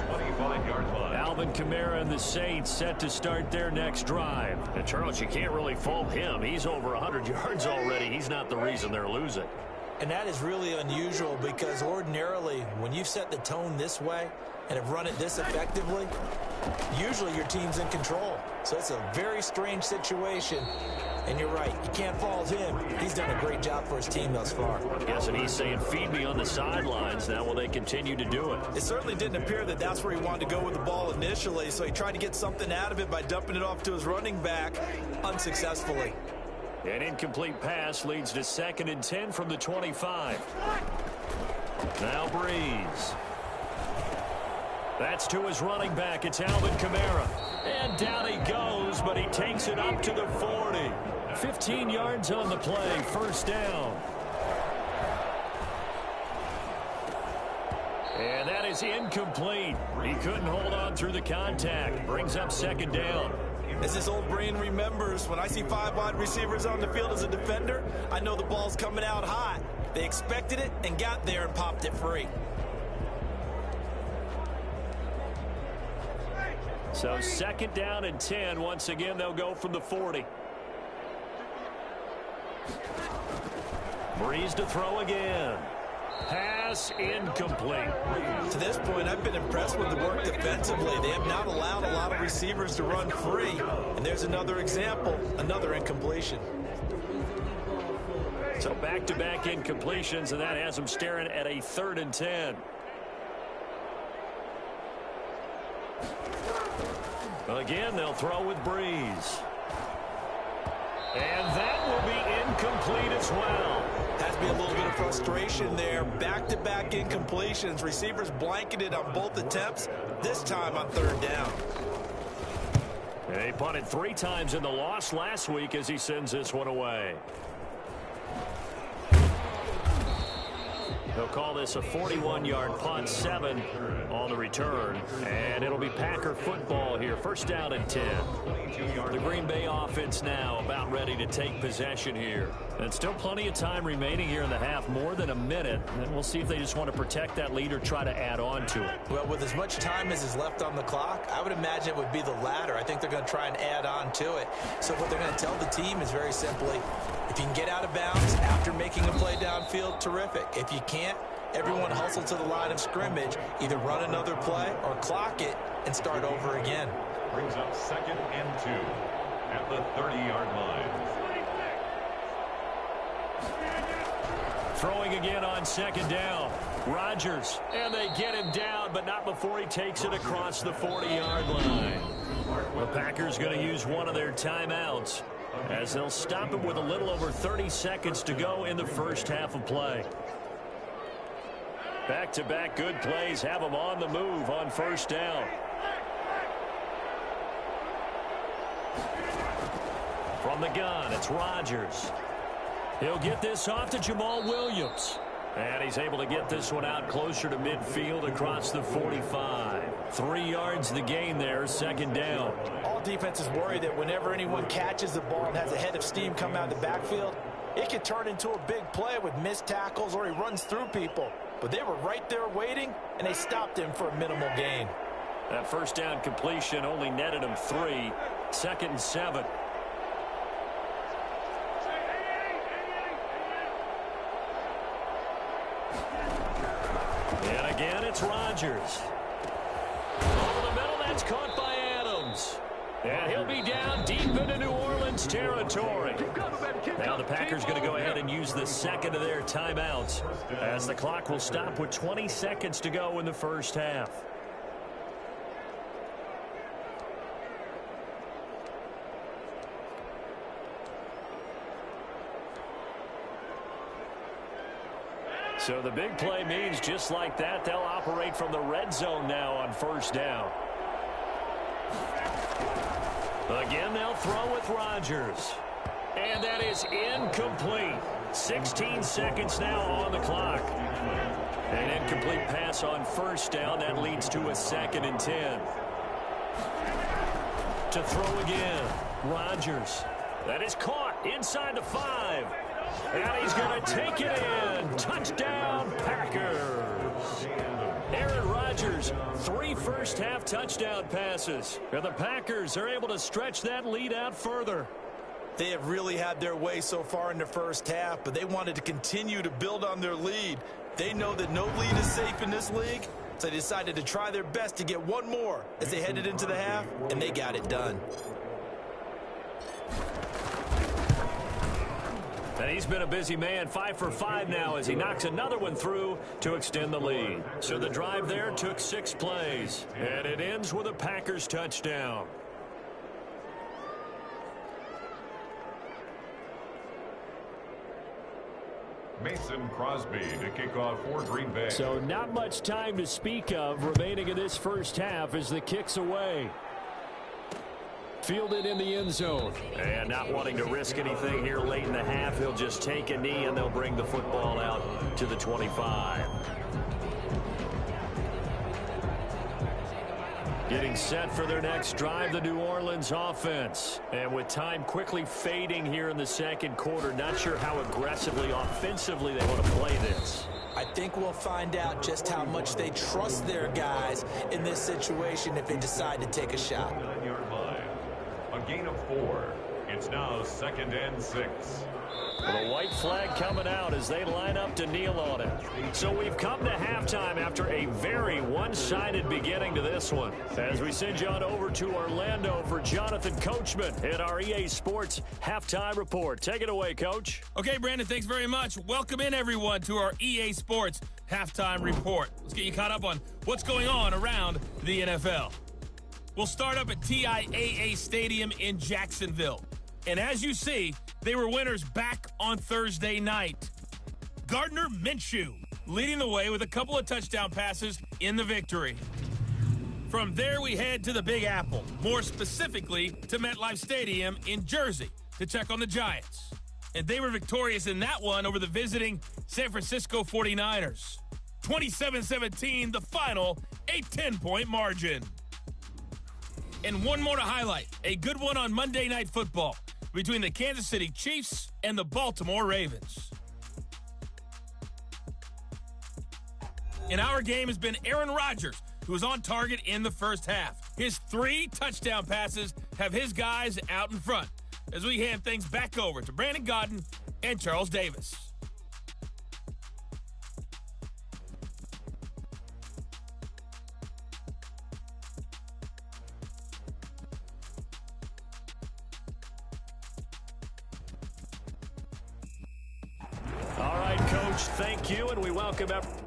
25-yard line. Alvin Kamara and the Saints set to start their next drive. And Charles, you can't really fault him. He's over 100 yards already. He's not the reason they're losing. And that is really unusual because ordinarily when you've set the tone this way and have run it this effectively, usually your team's in control. So it's a very strange situation. And you're right, you can't fault him. He's done a great job for his team thus far. Yes, and he's saying, feed me on the sidelines. Now will they continue to do it? It certainly didn't appear that that's where he wanted to go with the ball initially, so he tried to get something out of it by dumping it off to his running back unsuccessfully. An incomplete pass leads to 2nd and 10 from the 25. Now Breeze. That's to his running back. It's Alvin Kamara. And down he goes, but he takes it up to the 40. 15 yards on the play, first down. And that is incomplete. He couldn't hold on through the contact. Brings up 2nd down. As this old brain remembers, when I see 5 wide receivers on the field as a defender, I know the ball's coming out hot. They expected it and got there and popped it free. So 2nd down and 10. Once again, they'll go from the 40. Breeze to throw again. Pass incomplete. To this point, I've been impressed with the work defensively. They have not allowed a lot of receivers to run free. And there's another example, another incompletion. So back-to-back incompletions, and that has them staring at a 3rd and 10. Again, they'll throw with Breeze. And that will be incomplete as well. Has to be a little bit of frustration there. Back-to-back incompletions. Receivers blanketed on both attempts, this time on 3rd down. And he punted 3 times in the loss last week as he sends this one away. They'll call this a 41-yard punt, 7 on the return. And it'll be Packer football here. First down and 10. The Green Bay offense now about ready to take possession here. And still plenty of time remaining here in the half, more than a minute. And we'll see if they just want to protect that lead or try to add on to it. Well, with as much time as is left on the clock, I would imagine it would be the latter. I think they're going to try and add on to it. So what they're going to tell the team is very simply, if you can get out of bounds after making a play downfield, terrific. If you can't, everyone hustle to the line of scrimmage, either run another play or clock it and start over again. Brings up 2nd and 2 at the 30-yard line. Throwing again on 2nd down. Rodgers, and they get him down, but not before he takes it across the 40-yard line. The Packers going to use one of their timeouts as they'll stop him with a little over 30 seconds to go in the first half of play. Back-to-back good plays have them on the move on 1st down. From the gun, it's Rodgers. He'll get this off to Jamal Williams. And he's able to get this one out closer to midfield across the 45. 3 yards the gain there, second down. All defenses worry that whenever anyone catches the ball and has a head of steam come out of the backfield, it can turn into a big play with missed tackles or he runs through people. But they were right there waiting, and they stopped him for a minimal gain. That first down completion only netted him 3. Second and 7. And again, it's Rodgers. Over the middle, that's caught by Adams. And he'll be down deep into New Orleans territory. Now the Packers going to go ahead and use the second of their timeouts as the clock will stop with 20 seconds to go in the first half. So the big play means just like that, they'll operate from the red zone now on first down. Again, they'll throw with Rodgers. And that is incomplete. 16 seconds now on the clock. An incomplete pass on first down. That leads to a 2nd and 10. To throw again. Rodgers. That is caught inside the 5. And he's going to take it in. Touchdown, Packers. Aaron Rodgers, 3 first-half touchdown passes. And the Packers are able to stretch that lead out further. They have really had their way so far in the first half, but they wanted to continue to build on their lead. They know that no lead is safe in this league, so they decided to try their best to get one more as they headed into the half, and they got it done. And he's been a busy man, 5 for 5 now as he knocks another one through to extend the lead. So the drive there took 6 plays, and it ends with a Packers touchdown. Mason Crosby to kick off for Green Bay. So not much time to speak of remaining in this first half as the kick's away. Fielded in the end zone. And not wanting to risk anything here late in the half, he'll just take a knee and they'll bring the football out to the 25. Getting set for their next drive, the New Orleans offense. And with time quickly fading here in the second quarter, not sure how aggressively, offensively they want to play this. I think we'll find out just how much they trust their guys in this situation if they decide to take a shot. 9-yard line. A gain of 4. It's now 2nd and 6. Well, the white flag coming out as they line up to kneel on it. So we've come to halftime after a very one-sided beginning to this one. As we send you on over to Orlando for Jonathan Coachman in our EA Sports Halftime Report. Take it away, Coach. Okay, Brandon, thanks very much. Welcome in, everyone, to our EA Sports Halftime Report. Let's get you caught up on what's going on around the NFL. We'll start up at TIAA Stadium in Jacksonville. And as you see, they were winners back on Thursday night. Gardner Minshew leading the way with a couple of touchdown passes in the victory. From there, we head to the Big Apple, more specifically to MetLife Stadium in Jersey to check on the Giants. And they were victorious in that one over the visiting San Francisco 49ers. 27-17, the final, a 10-point margin. And one more to highlight, a good one on Monday Night Football between the Kansas City Chiefs and the Baltimore Ravens. In our game has been Aaron Rodgers, who was on target in the first half. His 3 touchdown passes have his guys out in front as we hand things back over to Brandon Gaudin and Charles Davis. All right, Coach, thank you, and we welcome everyone.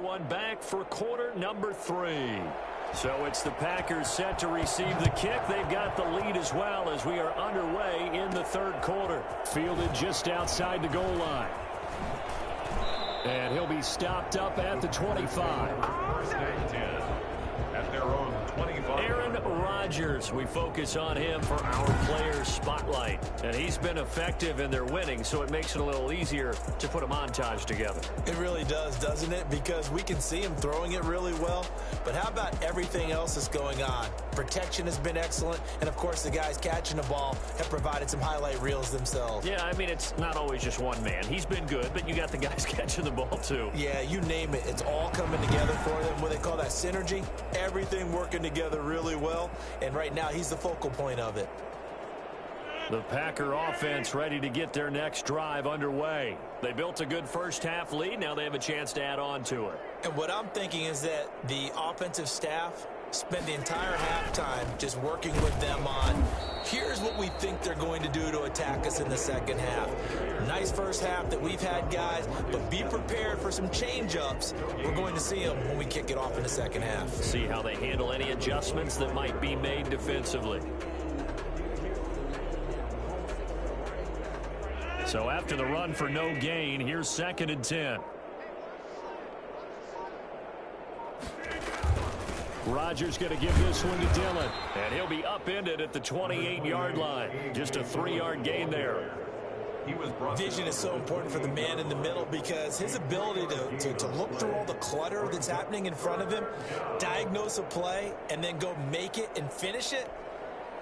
everyone back for quarter number 3. So it's the Packers set to receive the kick. They've got the lead as well as we are underway in the third quarter. Fielded just outside the goal line. And he'll be stopped up at the 25. First and 10 at their own 25. Aaron Rodgers, we focus on him for our player spotlight. And he's been effective in their winning, so it makes it a little easier to put a montage together. It really does, doesn't it? Because we can see him throwing it really well. But how about everything else that's going on? Protection has been excellent. And, of course, the guys catching the ball have provided some highlight reels themselves. Yeah, I mean, it's not always just one man. He's been good, but you got the guys catching the ball, too. Yeah, you name it. It's all coming together for them. What they call that synergy. Everything working together really well. And right now, he's the focal point of it. The Packer offense ready to get their next drive underway. They built a good first half lead. Now they have a chance to add on to it. And what I'm thinking is that the offensive staff spend the entire halftime just working with them on here's what we think they're going to do to attack us in the second half. Nice first half that we've had, guys, but be prepared for some change-ups. We're going to see them when we kick it off in the second half. See how they handle any adjustments that might be made defensively. So after the run for no gain, here's 2nd and 10. Rodgers going to give this one to Dillon. And he'll be upended at the 28-yard line. Just a 3-yard gain there. Vision is so important for the man in the middle because his ability to look through all the clutter that's happening in front of him, diagnose a play, and then go make it and finish it,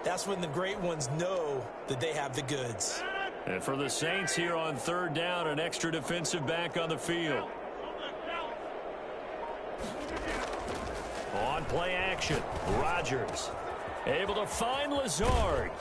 that's when the great ones know that they have the goods. And for the Saints here on 3rd down, an extra defensive back on the field. On play action, Rodgers able to find Lazard.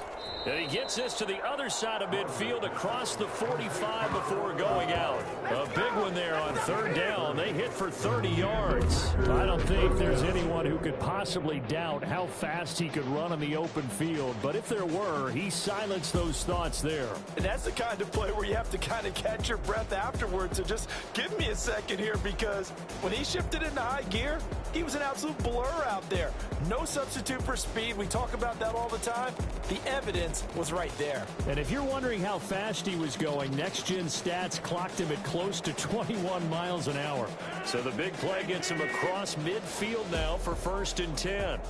And he gets this to the other side of midfield across the 45 before going out. A big one there on 3rd down. They hit for 30 yards. I don't think there's anyone who could possibly doubt how fast he could run on the open field. But if there were, he silenced those thoughts there. And that's the kind of play where you have to kind of catch your breath afterwards. So just give me a second here because when he shifted into high gear, he was an absolute blur out there. No substitute for speed. We talk about that all the time. The evidence was right there. And if you're wondering how fast he was going, next-gen stats clocked him at close to 21 miles an hour. So the big play gets him across midfield now for 1st and 10.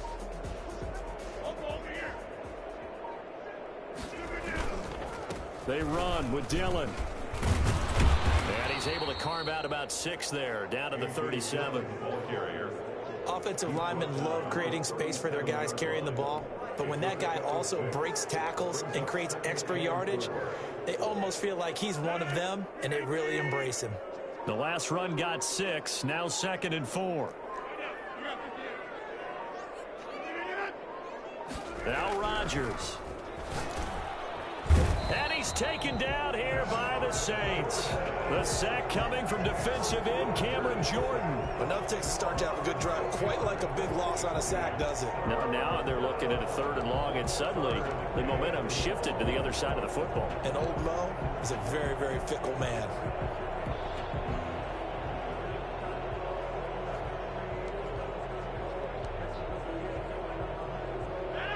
They run with Dillon. And he's able to carve out about 6 there, down to the 37. Offensive linemen love creating space for their guys carrying the ball. But when that guy also breaks tackles and creates extra yardage, they almost feel like he's one of them, and they really embrace him. The last run got 6, now 2nd and 4. Now Rodgers. And he's taken down here by the Saints. The sack coming from defensive end Cameron Jordan. Enough to start to have a good drive. Quite like a big loss on a sack, does it? Now they're looking at a 3rd and long, and suddenly the momentum shifted to the other side of the football. And old Mo is a very, very fickle man.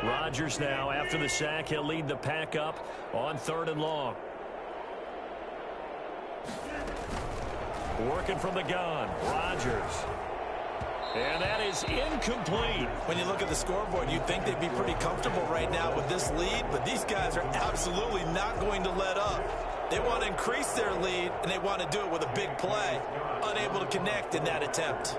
Rodgers now, after the sack, he'll lead the pack up on 3rd and long. Working from the gun, Rodgers. And that is incomplete. When you look at the scoreboard, you'd think they'd be pretty comfortable right now with this lead, but these guys are absolutely not going to let up. They want to increase their lead, and they want to do it with a big play. Unable to connect in that attempt.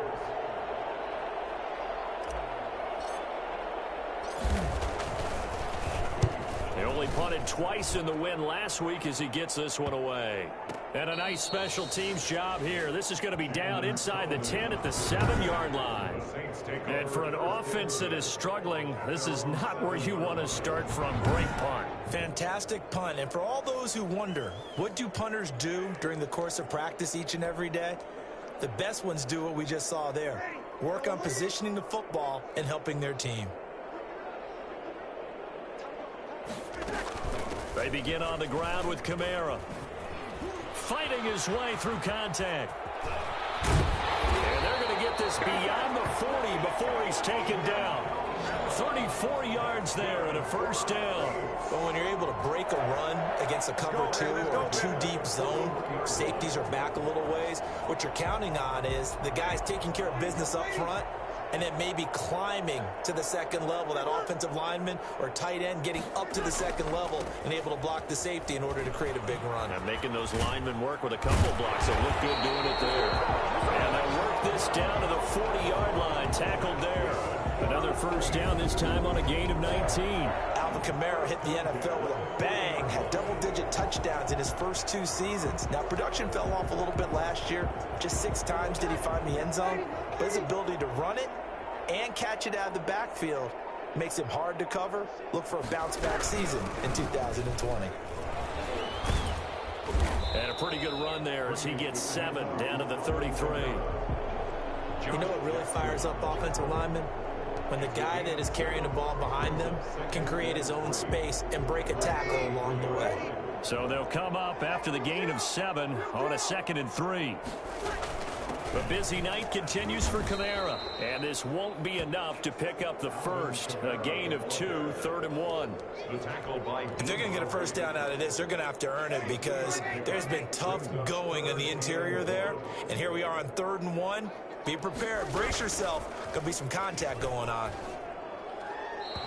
He only punted twice in the win last week as he gets this one away. And a nice special teams job here. This is going to be down inside the 10 at the 7-yard line. And for an offense that is struggling, this is not where you want to start from. Great punt. Fantastic punt. And for all those who wonder, what do punters do during the course of practice each and every day? The best ones do what we just saw there. Work on positioning the football and helping their team. They begin on the ground with Kamara. Fighting his way through contact. And they're going this beyond the 40 before he's taken down. 34 yards there and a first down. But when you're able to break a run against a cover 2 or a 2-deep zone, safeties are back a little ways. What you're counting on is the guys taking care of business up front and then maybe climbing to the second level, that offensive lineman or tight end getting up to the second level and able to block the safety in order to create a big run. And making those linemen work with a couple blocks. They look good doing it there. And they work this down to the 40-yard line, tackled there. Another first down, this time on a gain of 19. Alvin Kamara hit the NFL with a bang, had double-digit touchdowns in his first 2 seasons. Now, production fell off a little bit last year. Just 6 times did he find the end zone. But his ability to run it and catch it out of the backfield makes him hard to cover. Look for a bounce-back season in 2020. And a pretty good run there as he gets 7 down to the 33. You know what really fires up offensive linemen? When the guy that is carrying the ball behind them can create his own space and break a tackle along the way. So they'll come up after the gain of 7 on a 2nd and 3. The busy night continues for Kamara, and this won't be enough to pick up the first. A gain of 2, 3rd and 1. If they're going to get a first down out of this, they're going to have to earn it because there's been tough going in the interior there. And here we are on 3rd and 1. Be prepared. Brace yourself. Going to be some contact going on.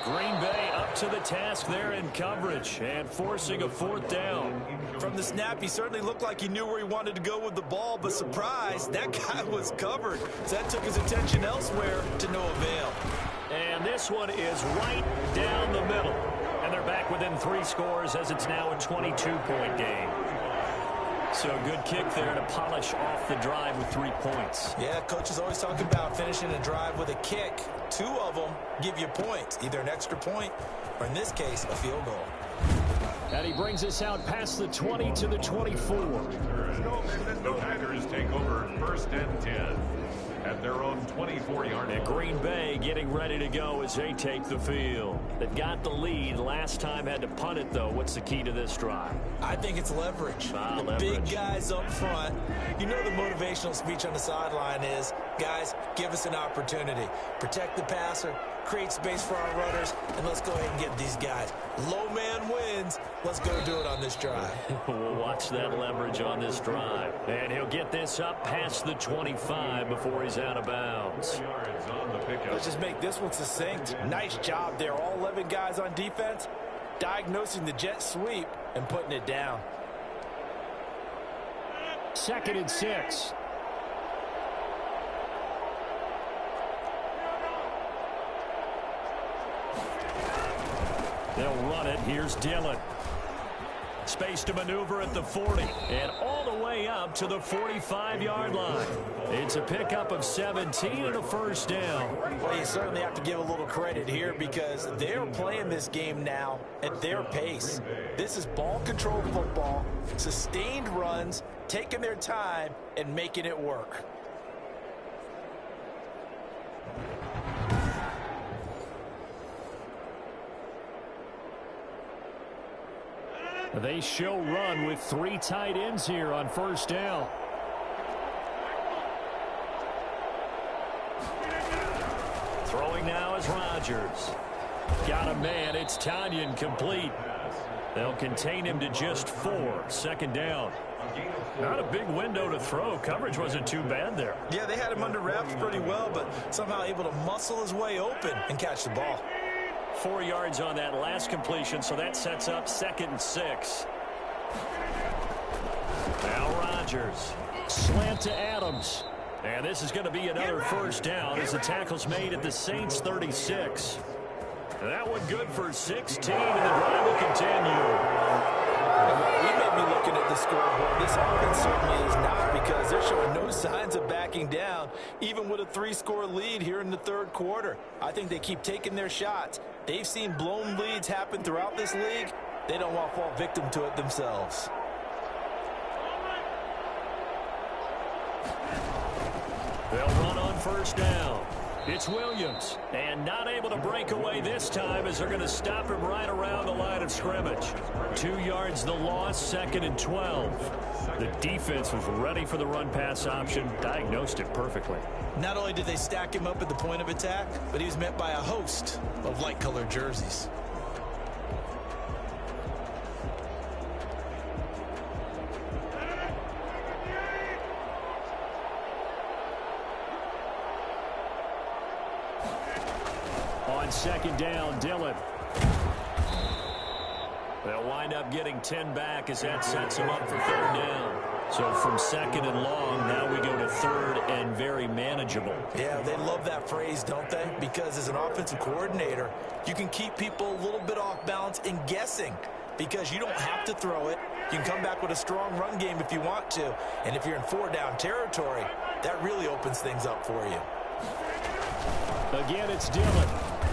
Green Bay up to the task there in coverage and forcing a 4th down. From the snap, he certainly looked like he knew where he wanted to go with the ball, but surprise, that guy was covered. So that took his attention elsewhere to no avail. And this one is right down the middle. And they're back within 3 scores as it's now a 22-point game. So a good kick there to polish off the drive with 3 points. Yeah, coaches always talk about finishing a drive with a kick. 2 of them give you points, either an extra point or, in this case, a field goal. And he brings us out past the 20 to the 24. The Packers take over 1st and 10 at their own 24-yard line. And Green Bay getting ready to go as they take the field. They've got the lead. Last time had to punt it, though. What's the key to this drive? I think it's leverage. Leverage. Big guys up front. You know the motivational speech on the sideline is, guys, give us an opportunity. Protect the passer, create space for our runners, and let's go ahead and get these guys. Low man wins. Let's go do it on this drive. We'll watch that leverage on this drive. And he'll get this up past the 25 before he's out of bounds. Let's just make this one succinct. Nice job there. All 11 guys on defense diagnosing the jet sweep and putting it down. 2nd and 6. They'll run it. Here's Dillon. Space to maneuver at the 40 and all the way up to the 45-yard line. It's a pickup of 17 and a first down. Well, you certainly have to give a little credit here because they're playing this game now at their pace. This is ball control football, sustained runs, taking their time and making it work. They show run with 3 tight ends here on first down. Throwing now is Rodgers. Got a man. It's Tanyan complete. They'll contain him to just 4. 2nd down. Not a big window to throw. Coverage wasn't too bad there. Yeah, they had him under wraps pretty well, but somehow able to muscle his way open and catch the ball. 4 yards on that last completion, so that sets up 2nd and 6. Now Rodgers. Slant to Adams. And this is going to be another first down as the tackle's made at the Saints' 36. That one good for 16, and the drive will continue. We may be looking at the scoreboard. This offense certainly is not because they're showing no signs of backing down, even with a 3-score lead here in the 3rd quarter. I think they keep taking their shots. They've seen blown leads happen throughout this league. They don't want to fall victim to it themselves. They'll run on first down. It's Williams, and not able to break away this time as they're going to stop him right around the line of scrimmage. 2 yards the loss, 2nd and 12. The defense was ready for the run-pass option, diagnosed it perfectly. Not only did they stack him up at the point of attack, but he was met by a host of light-colored jerseys. On 2nd down, Dillon. They'll wind up getting 10 back as that sets them up for 3rd down. So from 2nd and long, now we go to 3rd and very manageable. Yeah, they love that phrase, don't they? Because as an offensive coordinator, you can keep people a little bit off balance and guessing because you don't have to throw it. You can come back with a strong run game if you want to. And if you're in 4-down territory, that really opens things up for you. Again, it's Dillon.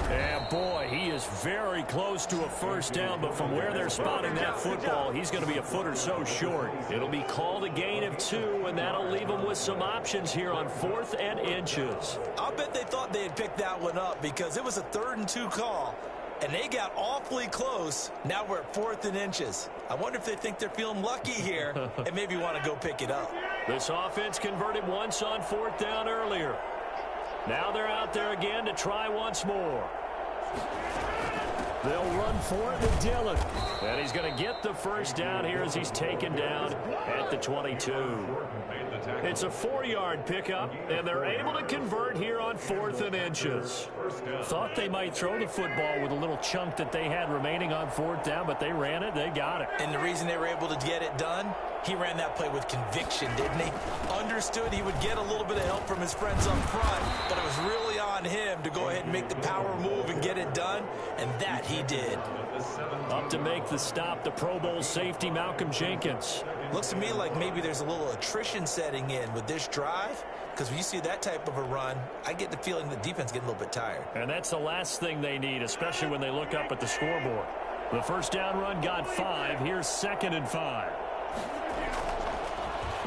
And boy, he is very close to a 1st down, but from where they're spotting that football, he's going to be a foot or so short. It'll be called a gain of 2, and that'll leave them with some options here on 4th and inches. I'll bet they thought they had picked that one up because it was a 3rd and 2 call, and they got awfully close. Now we're at 4th and inches. I wonder if they think they're feeling lucky here and maybe want to go pick it up. This offense converted once on 4th down earlier. Now they're out there again to try once more. They'll run for it with Dillon. And he's going to get the 1st down here as he's taken down at the 22. It's a 4-yard pickup, and they're able to convert here on 4th and inches. Thought they might throw the football with a little chunk that they had remaining on 4th down, but they ran it, they got it. And the reason they were able to get it done, he ran that play with conviction, didn't he? Understood he would get a little bit of help from his friends up front, but it was really on him to go ahead and make the power move and get it done, and that he did. Up to make the stop, the Pro Bowl safety, Malcolm Jenkins. Looks to me like maybe there's a little attrition setting in with this drive, because when you see that type of a run, I get the feeling the defense getting a little bit tired. And that's the last thing they need, especially when they look up at the scoreboard. The 1st down run got 5. Here's 2nd and 5.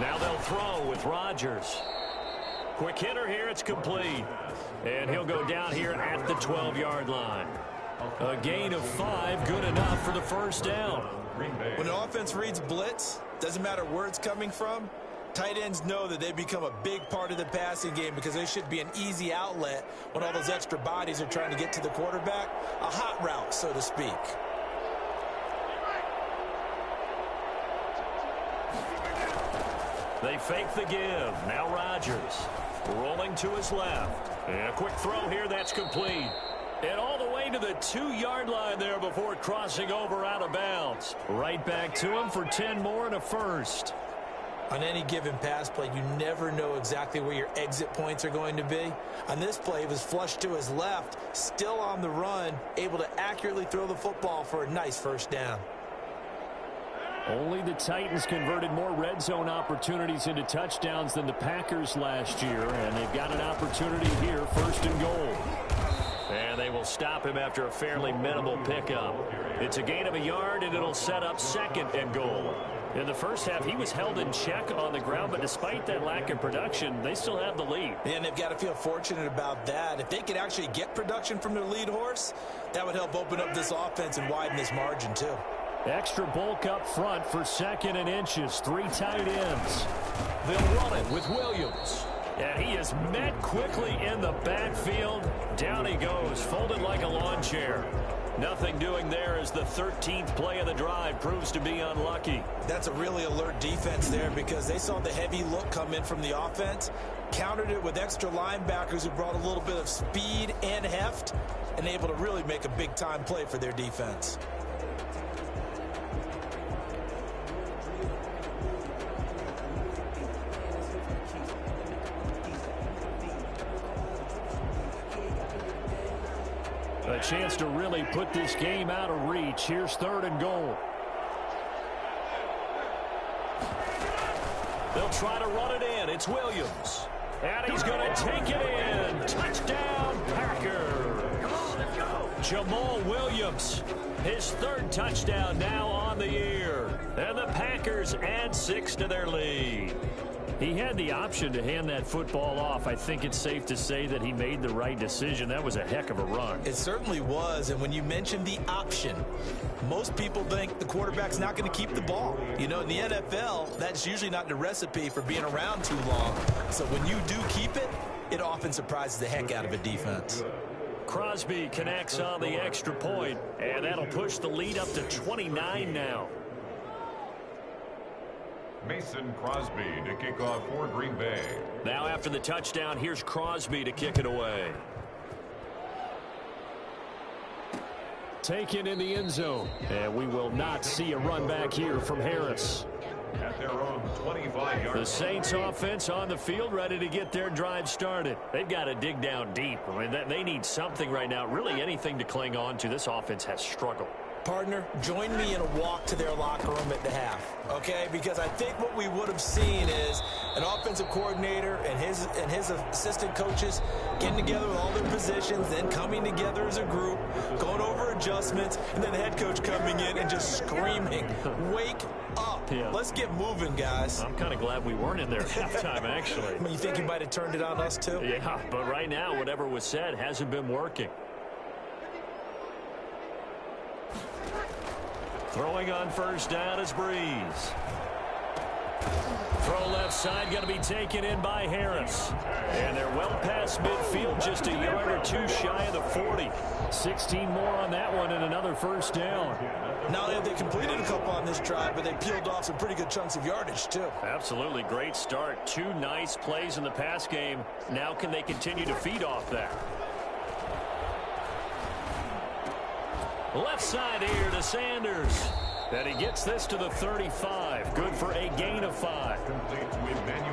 Now they'll throw with Rodgers. Quick hitter here, it's complete. And he'll go down here at the 12-yard line. A gain of 5, good enough for the 1st down. When an offense reads blitz, doesn't matter where it's coming from, tight ends know that they become a big part of the passing game because they should be an easy outlet when all those extra bodies are trying to get to the quarterback. A hot route, so to speak. They fake the give. Now Rodgers rolling to his left. And a quick throw here, that's complete. And all the way to the 2-yard line there before crossing over out of bounds. Right back to him for 10 more and a 1st. On any given pass play, you never know exactly where your exit points are going to be. On this play, it was flushed to his left, still on the run, able to accurately throw the football for a nice 1st down. Only the Titans converted more red zone opportunities into touchdowns than the Packers last year, and they've got an opportunity here, 1st and goal. And they will stop him after a fairly minimal pickup. It's a gain of a yard, and it'll set up 2nd and goal. In the first half, he was held in check on the ground, but despite that lack of production, they still have the lead. And they've got to feel fortunate about that. If they could actually get production from their lead horse, that would help open up this offense and widen this margin, too. Extra bulk up front for 2nd and inches. 3 tight ends. They'll run it with Williams. And he is met quickly in the backfield. Down he goes, folded like a lawn chair. Nothing doing there as the 13th play of the drive proves to be unlucky. That's a really alert defense there because they saw the heavy look come in from the offense, countered it with extra linebackers who brought a little bit of speed and heft, and able to really make a big-time play for their defense. A chance to really put this game out of reach. Here's 3rd and goal. They'll try to run it in. It's Williams. And he's going to take it in. Touchdown, Packers. Jamal Williams, his 3rd touchdown now on the year. And the Packers add 6 to their lead. He had the option to hand that football off. I think it's safe to say that he made the right decision. That was a heck of a run. It certainly was, and when you mention the option, most people think the quarterback's not going to keep the ball. You know, in the NFL, that's usually not the recipe for being around too long. So when you do keep it, it often surprises the heck out of a defense. Crosby connects on the extra point, and that'll push the lead up to 29 now. Mason Crosby to kick off for Green Bay. Now after the touchdown, here's Crosby to kick it away. Taken in the end zone, and we will not see a run back here from Harris. At their own 25-yard. The Saints offense on the field, ready to get their drive started. They've got to dig down deep. I mean, they need something right now, really anything to cling on to. This offense has struggled. Partner, join me in a walk to their locker room at the half, okay? Because I think what we would have seen is an offensive coordinator and his assistant coaches getting together with all their positions, then coming together as a group, going over adjustments, and then the head coach coming in and just screaming, "Wake up. Yeah. Let's get moving, guys." I'm kind of glad we weren't in there at halftime, actually. I mean, you think he might have turned it on us, too? Yeah, but right now, whatever was said hasn't been working. Throwing on first down is Breeze. Throw left side, going to be taken in by Harris. And they're well past midfield, just a yard or two shy of the 40. 16 more on that one and another first down. Now they completed a couple on this drive, but they peeled off some pretty good chunks of yardage, too. Absolutely great start. Two nice plays in the pass game. Now can they continue to feed off that? Left side here to Sanders. And he gets this to the 35. Good for a gain of 5.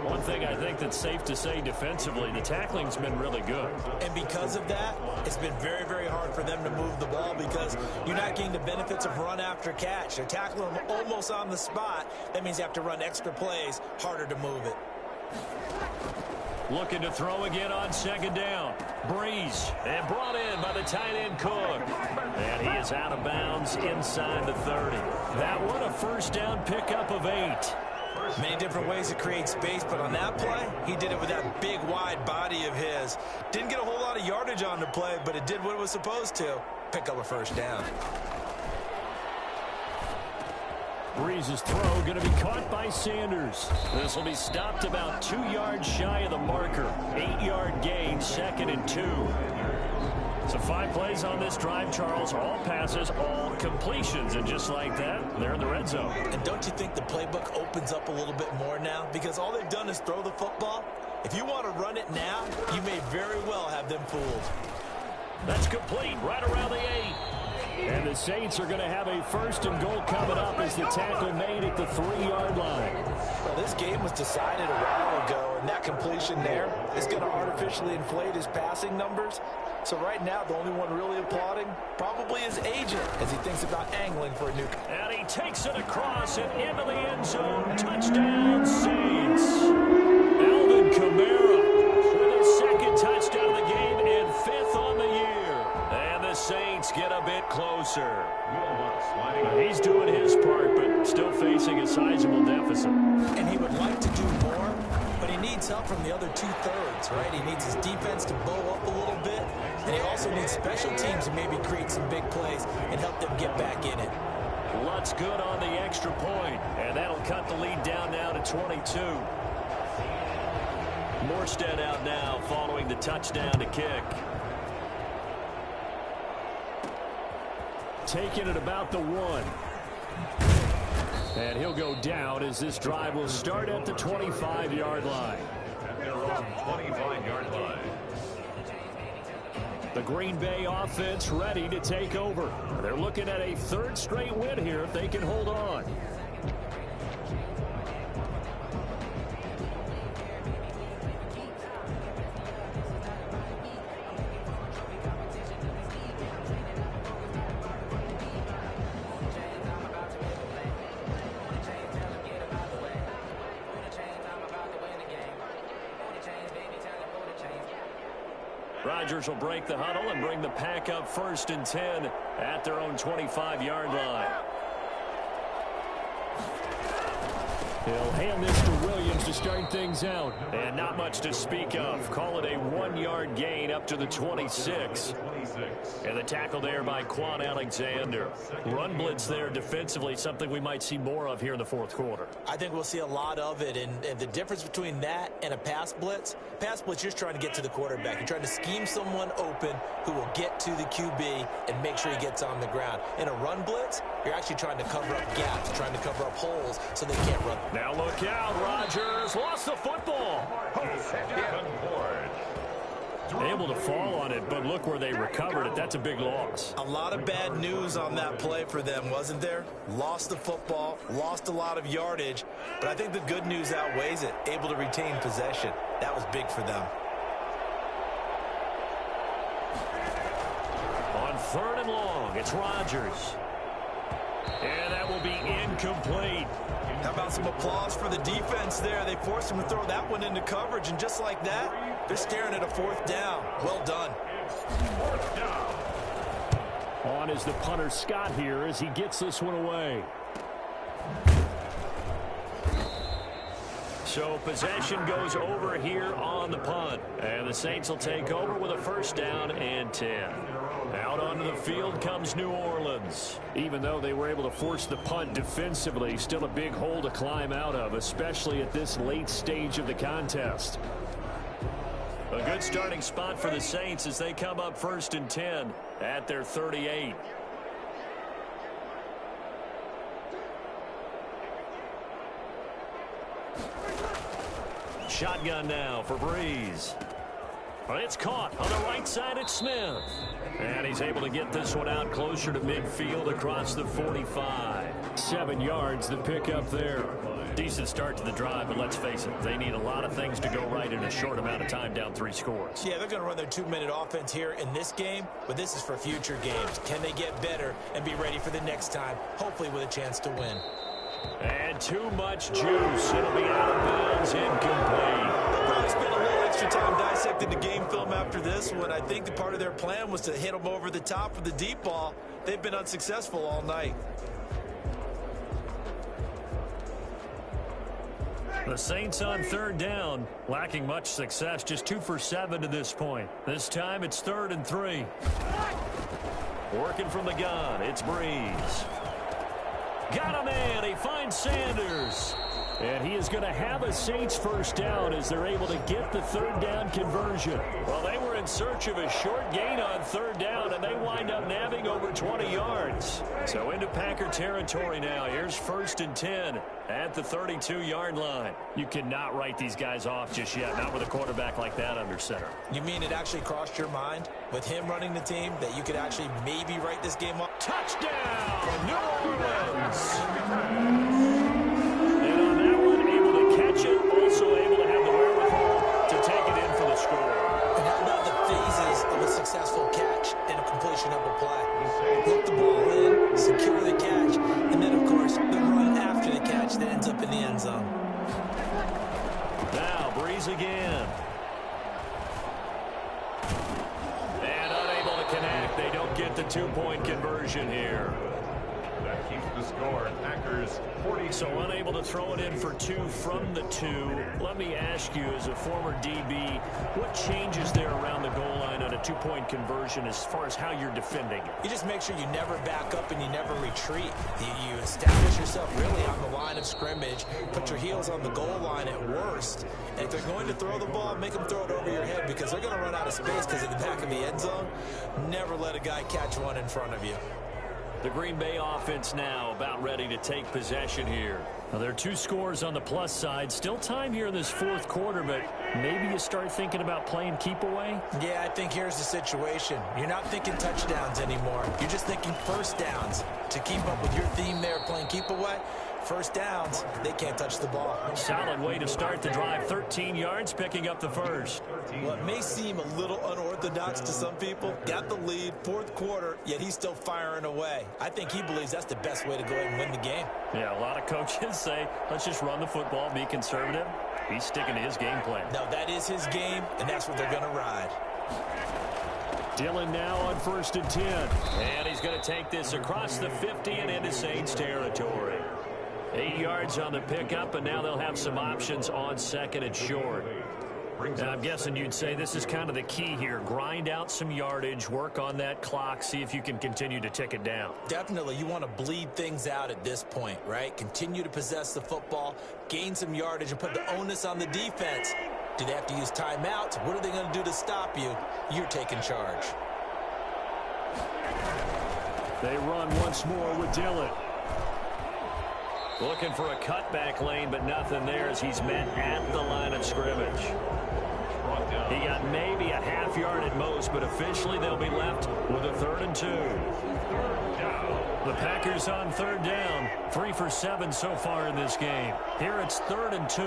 One thing I think that's safe to say defensively, the tackling's been really good. And because of that, it's been very, very hard for them to move the ball because you're not getting the benefits of run after catch. They're tackling them almost on the spot. That means you have to run extra plays, harder to move it. Looking to throw again on second down. Breeze, and brought in by the tight end Cook. And he is out of bounds inside the 30. That one, a first down pickup of 8. Many different ways to create space, but on that play, he did it with that big, wide body of his. Didn't get a whole lot of yardage on the play, but it did what it was supposed to. Pick up a first down. Breeze's throw going to be caught by Sanders. This will be stopped about 2 yards shy of the marker. 8-yard gain, 2nd and 2. So 5 plays on this drive, Charles. All passes, all completions. And just like that, they're in the red zone. And don't you think the playbook opens up a little bit more now? Because all they've done is throw the football. If you want to run it now, you may very well have them fooled. That's complete right around the 8. And the Saints are going to have a 1st and goal coming up as the tackle made at the 3-yard line. Well, this game was decided a while ago, and that completion there is going to artificially inflate his passing numbers. So right now, the only one really applauding probably his agent as he thinks about angling for a new... And he takes it across and into the end zone. Touchdown, Saints. Alvin Kamara with his 2nd touchdown of the game and 5th on the year. And the Saints get a bit closer. He's doing his part, but still facing a sizable deficit. And he would like to do more, but he needs help from the other 2/3, right? He needs his defense to bow up a little bit, and he also needs special teams to maybe create some big plays and help them get back in it. Lutz good on the extra point, and that'll cut the lead down now to 22. Morstead out now following the touchdown to kick. Taking it about the 1. And he'll go down as this drive will start at the 25-yard line. At their own 25-yard line. The Green Bay offense ready to take over. They're looking at a 3rd straight win here if they can hold on. Rodgers will break the huddle and bring the pack up 1st and 10 at their own 25-yard line. He'll hand this to Williams to to start things out. And not much to speak of. Call it a 1-yard gain up to the 26. And the tackle there by Quan Alexander. Run blitz there defensively, something we might see more of here in the fourth quarter. I think we'll see a lot of it, and the difference between that and a pass blitz, you're just trying to get to the quarterback. You're trying to scheme someone open who will get to the QB and make sure he gets on the ground. In a run blitz, you're actually trying to cover up gaps, trying to cover up holes so they can't run. Now look out, Rodgers lost the football. Able to fall on it, but look where they recovered it. That's a big loss. A lot of bad news on that play for them, wasn't there? Lost the football, lost a lot of yardage, but I think the good news outweighs it. Able to retain possession. That was big for them. On 3rd and long, it's Rodgers. And that will be incomplete. How about some applause for the defense there? They forced him to throw that one into coverage, and just like that, they're staring at a 4th down. Well done. On is the punter Scott here as he gets this one away. So possession goes over here on the punt. And the Saints will take over with a 1st down and 10. Out onto the field comes New Orleans. Even though they were able to force the punt defensively, still a big hole to climb out of, especially at this late stage of the contest. A good starting spot for the Saints as they come up 1st and 10 at their 38. Shotgun now for Breeze. It's caught on the right side. It's Smith. And he's able to get this one out closer to midfield across the 45. 7 yards, the pickup there. Decent start to the drive, but let's face it, they need a lot of things to go right in a short amount of time, down 3 scores. Yeah, they're going to run their 2-minute offense here in this game, but this is for future games. Can they get better and be ready for the next time, hopefully with a chance to win? And too much juice. It'll be out of bounds, incomplete. They'll probably spend a little extra time dissecting the game film after this one. I think the part of their plan was to hit them over the top with the deep ball. They've been unsuccessful all night. The Saints on 3rd down, lacking much success, just 2 for 7 to this point. This time it's 3rd and 3. Working from the gun, it's Breeze. Got a man, he finds Sanders. And he is going to have a Saints 1st down as they're able to get the 3rd down conversion. Well, they were in search of a short gain on 3rd down, and they wind up nabbing over 20 yards. So into Packer territory now. Here's 1st and 10 at the 32-yard line. You cannot write these guys off just yet, not with a quarterback like that under center. You mean it actually crossed your mind with him running the team that you could actually maybe write this game off? Touchdown, New Orleans! And on that one, able to catch it, also able to have the wherewithal to take it in for the score. And how about the phases of a successful catch and a completion of a play? Hook the ball in, secure the catch, and then, of course, the run after the catch that ends up in the end zone. Now, Breeze again. And unable to connect. They don't get the 2-point conversion here. That keeps the score. Packers 40. So unable to throw it in for 2 from the 2. Let me ask you, as a former DB, what changes there around the goal line on a 2-point conversion as far as how you're defending it? You just make sure you never back up and you never retreat. You establish yourself really on the line of scrimmage, put your heels on the goal line at worst. And if they're going to throw the ball, make them throw it over your head because they're going to run out of space because of the back of the end zone. Never let a guy catch one in front of you. The Green Bay offense now about ready to take possession here. Now, there are 2 scores on the plus side. Still time here in this 4th quarter, but maybe you start thinking about playing keep away? Yeah, I think here's the situation. You're not thinking touchdowns anymore. You're just thinking 1st downs. To keep up with your theme there, playing keep away, 1st downs, they can't touch the ball. Solid way to start the drive. 13 yards, picking up the 1st. Well, it may seem a little unorthodox to some people. Got the lead, 4th quarter, yet he's still firing away. I think he believes that's the best way to go ahead and win the game. Yeah, a lot of coaches say, let's just run the football, be conservative. He's sticking to his game plan. No, that is his game, and that's what they're going to ride. Dillon now on 1st and 10. And he's going to take this across the 50 and into Saints territory. 8 yards on the pickup, and now they'll have some options on second and short. And I'm guessing you'd say this is kind of the key here. Grind out some yardage, work on that clock, see if you can continue to tick it down. Definitely, you want to bleed things out at this point, right? Continue to possess the football, gain some yardage, and put the onus on the defense. Do they have to use timeouts? What are they going to do to stop you? You're taking charge. They run once more with Dillon. Looking for a cutback lane, but nothing there as he's met at the line of scrimmage. He got maybe a half yard at most, but officially they'll be left with a 3rd and 2. The Packers on 3rd down, 3 for 7 so far in this game. Here it's 3rd and 2.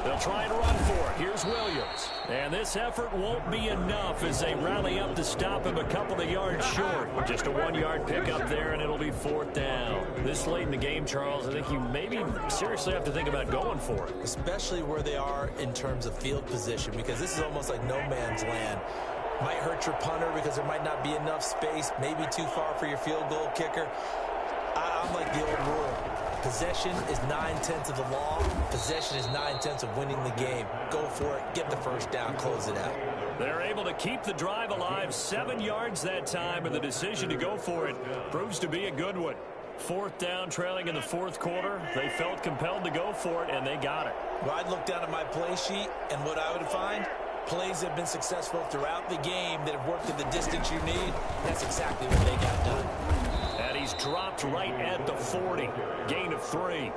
They'll try and run for it. Here's Williams. And this effort won't be enough as they rally up to stop him a couple of yards short. Just a 1-yard pickup there, and it'll be 4th down. This late in the game, Charles, I think you maybe seriously have to think about going for it. Especially where they are in terms of field position, because this is almost like no man's land. Might hurt your punter because there might not be enough space, maybe too far for your field goal kicker. I'm like the old rule. Possession is 9/10 of the law. Possession is 9/10 of winning the game. Go for it. Get the first down. Close it out. They're able to keep the drive alive. 7 yards that time, and the decision to go for it proves to be a good one. 4th down, trailing in the 4th quarter. They felt compelled to go for it, and they got it. Well, I'd look down at my play sheet, and what I would find, plays that have been successful throughout the game that have worked at the distance you need. That's exactly what they got done. And he's dropped right at the 40. Gain of 3.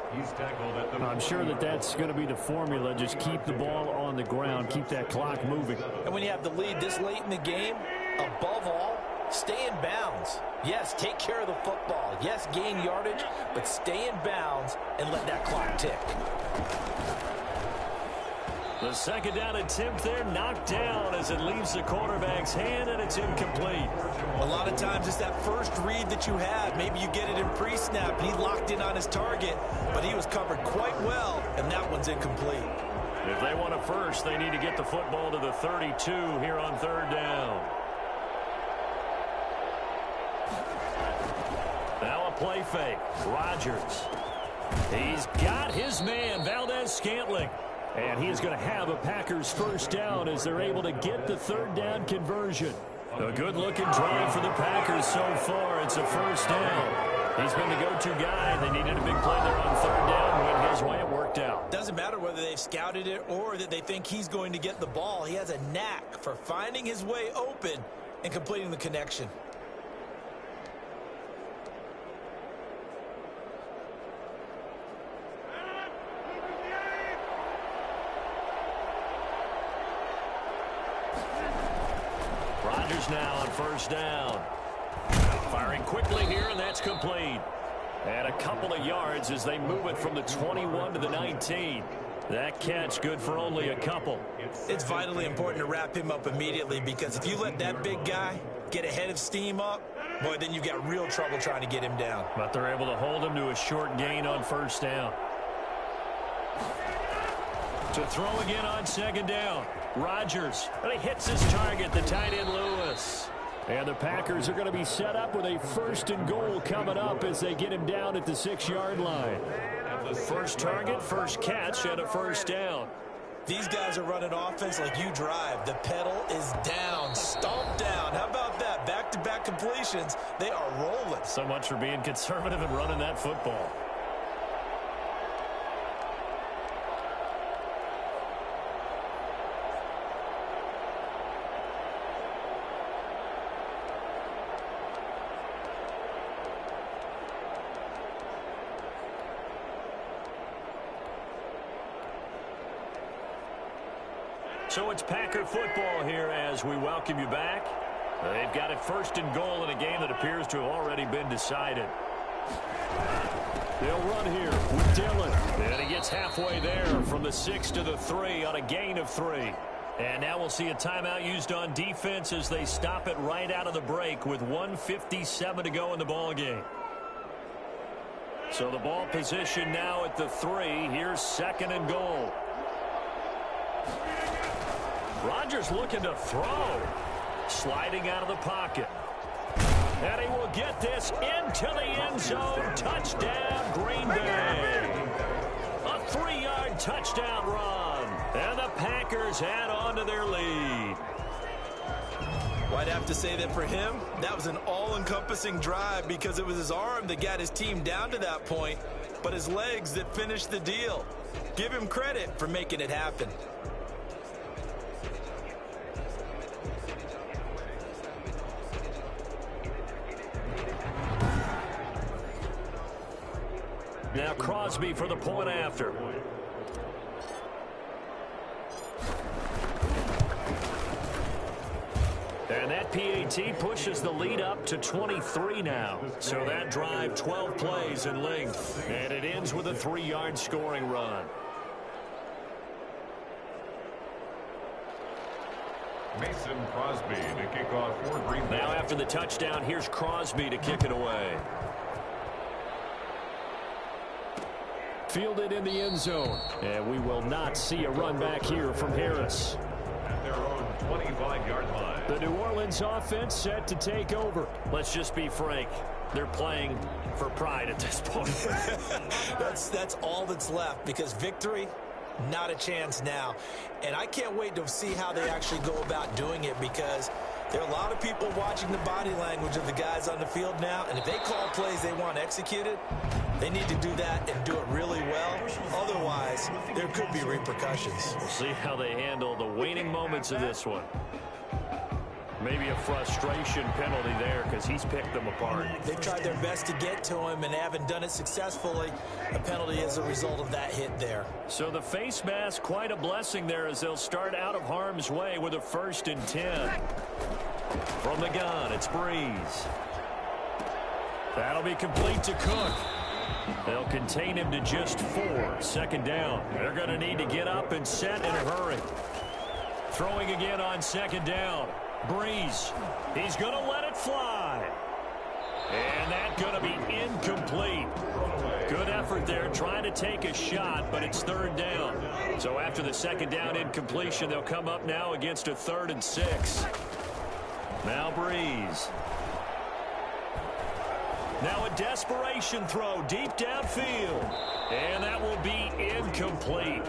I'm sure that's going to be the formula. Just keep the ball on the ground. Keep that clock moving. And when you have the lead this late in the game, above all, stay in bounds. Yes, take care of the football. Yes, gain yardage, but stay in bounds and let that clock tick. The 2nd down attempt there knocked down as it leaves the quarterback's hand, and it's incomplete. A lot of times it's that first read that you have. Maybe you get it in pre-snap, and he locked in on his target, but he was covered quite well, and that one's incomplete. If they want a first, they need to get the football to the 32 here on 3rd down. Now a play fake. Rodgers. He's got his man, Valdez-Scantling. And he's going to have a Packers first down as they're able to get the 3rd down conversion. A good-looking drive for the Packers so far. It's a first down. He's been the go-to guy. They needed a big play there on 3rd down. Went his way, it worked out. Doesn't matter whether they've scouted it or that they think he's going to get the ball. He has a knack for finding his way open and completing the connection. Now on first down. Firing quickly here, and that's complete. And a couple of yards as they move it from the 21 to the 19. That catch good for only a couple. It's vitally important to wrap him up immediately, because if you let that big guy get ahead of steam up, boy, then you've got real trouble trying to get him down. But they're able to hold him to a short gain on first down. To throw again on 2nd down. Rodgers, and he hits his target, the tight end Lewis. And the Packers are going to be set up with a 1st and goal coming up as they get him down at the 6-yard line. First target, first catch, and a first down. These guys are running offense like you drive. The pedal is down, stomp down. How about that? Back-to-back completions. They are rolling. So much for being conservative and running that football. So it's Packer football here as we welcome you back. They've got it 1st and goal in a game that appears to have already been decided. They'll run here with Dillon. And he gets halfway there from the 6 to the 3 on a gain of 3. And now we'll see a timeout used on defense as they stop it right out of the break with 1:57 to go in the ball game. So the ball position now at the 3. Here's 2nd and goal. Rodgers looking to throw. Sliding out of the pocket. And he will get this into the end zone. Touchdown, Green Bay. A 3-yard touchdown run. And the Packers add on to their lead. Well, I'd have to say that for him, that was an all-encompassing drive because it was his arm that got his team down to that point, but his legs that finished the deal. Give him credit for making it happen. Now Crosby for the point after. And that PAT pushes the lead up to 23 now. So that drive, 12 plays in length. And it ends with a 3-yard scoring run. Mason Crosby to kick off for Green Bay. Now after the touchdown, here's Crosby to kick it away. Fielded in the end zone. And we will not see a run back here from Harris. At their own 25-yard line. The New Orleans offense set to take over. Let's just be frank. They're playing for pride at this point. That's all that's left because victory, not a chance now. And I can't wait to see how they actually go about doing it because there are a lot of people watching the body language of the guys on the field now. And if they call plays they want executed, they need to do that and do it really well. Otherwise, there could be repercussions. We'll see how they handle the waning moments of this one. Maybe a frustration penalty there because he's picked them apart. They've tried their best to get to him and haven't done it successfully. A penalty is a result of that hit there. So the face mask, quite a blessing there as they'll start out of harm's way with a 1st and 10. From the gun, it's Breeze. That'll be complete to Cook. They'll contain him to just 4. 2nd down. They're going to need to get up and set in a hurry. Throwing again on 2nd down. Breeze. He's going to let it fly. And that's going to be incomplete. Good effort there trying to take a shot, but it's 3rd down. So after the 2nd down incompletion, they'll come up now against a 3rd and 6. Now Breeze. Now a desperation throw deep downfield. And that will be incomplete.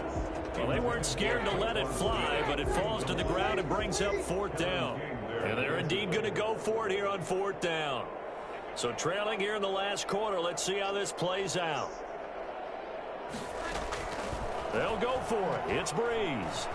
Well, they weren't scared to let it fly, but it falls to the ground and brings up 4th down. And they're indeed going to go for it here on 4th down. So trailing here in the last quarter, let's see how this plays out. They'll go for it. It's Breeze.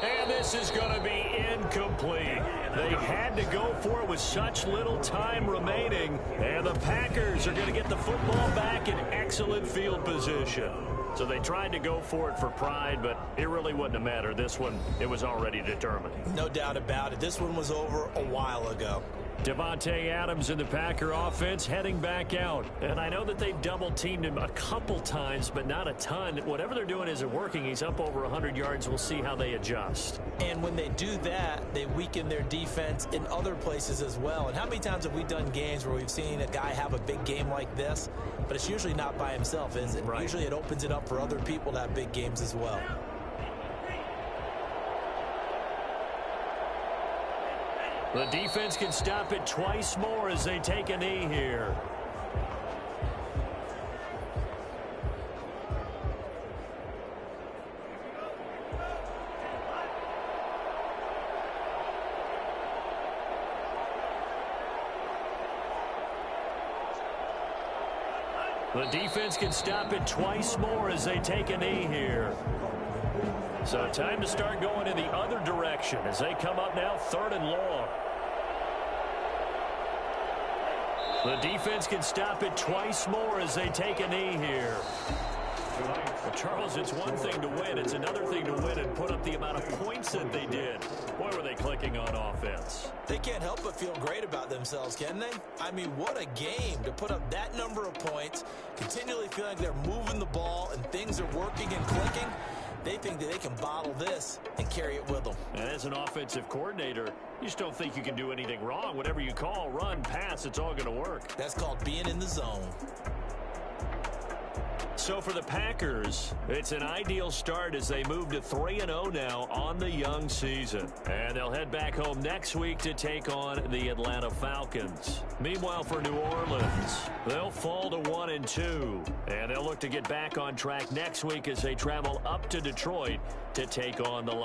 And this is going to be incomplete. They had to go for it with such little time remaining. And the Packers are going to get the football back in excellent field position. So they tried to go for it for pride, but it really wouldn't have mattered. This one, it was already determined. No doubt about it. This one was over a while ago. Devontae Adams in the Packer offense heading back out. And I know that they've double-teamed him a couple times, but not a ton. Whatever they're doing isn't working. He's up over 100 yards. We'll see how they adjust. And when they do that, they weaken their defense in other places as well. And how many times have we done games where we've seen a guy have a big game like this, but it's usually not by himself, is it? Right. Usually it opens it up for other people to have big games as well. The defense can stop it twice more as they take a knee here. The defense can stop it twice more as they take a knee here. So time to start going in the other direction as they come up now 3rd and long. The defense can stop it twice more as they take a knee here. Well, Charles, it's one thing to win. It's another thing to win and put up the amount of points that they did. Boy, were they clicking on offense. They can't help but feel great about themselves, can they? I mean, what a game to put up that number of points, continually feeling like they're moving the ball and things are working and clicking. They think that they can bottle this and carry it with them. And as an offensive coordinator, you just don't think you can do anything wrong. Whatever you call, run, pass, it's all going to work. That's called being in the zone. So for the Packers, it's an ideal start as they move to 3-0 now on the young season. And they'll head back home next week to take on the Atlanta Falcons. Meanwhile, for New Orleans, they'll fall to 1-2. And they'll look to get back on track next week as they travel up to Detroit to take on the Lions.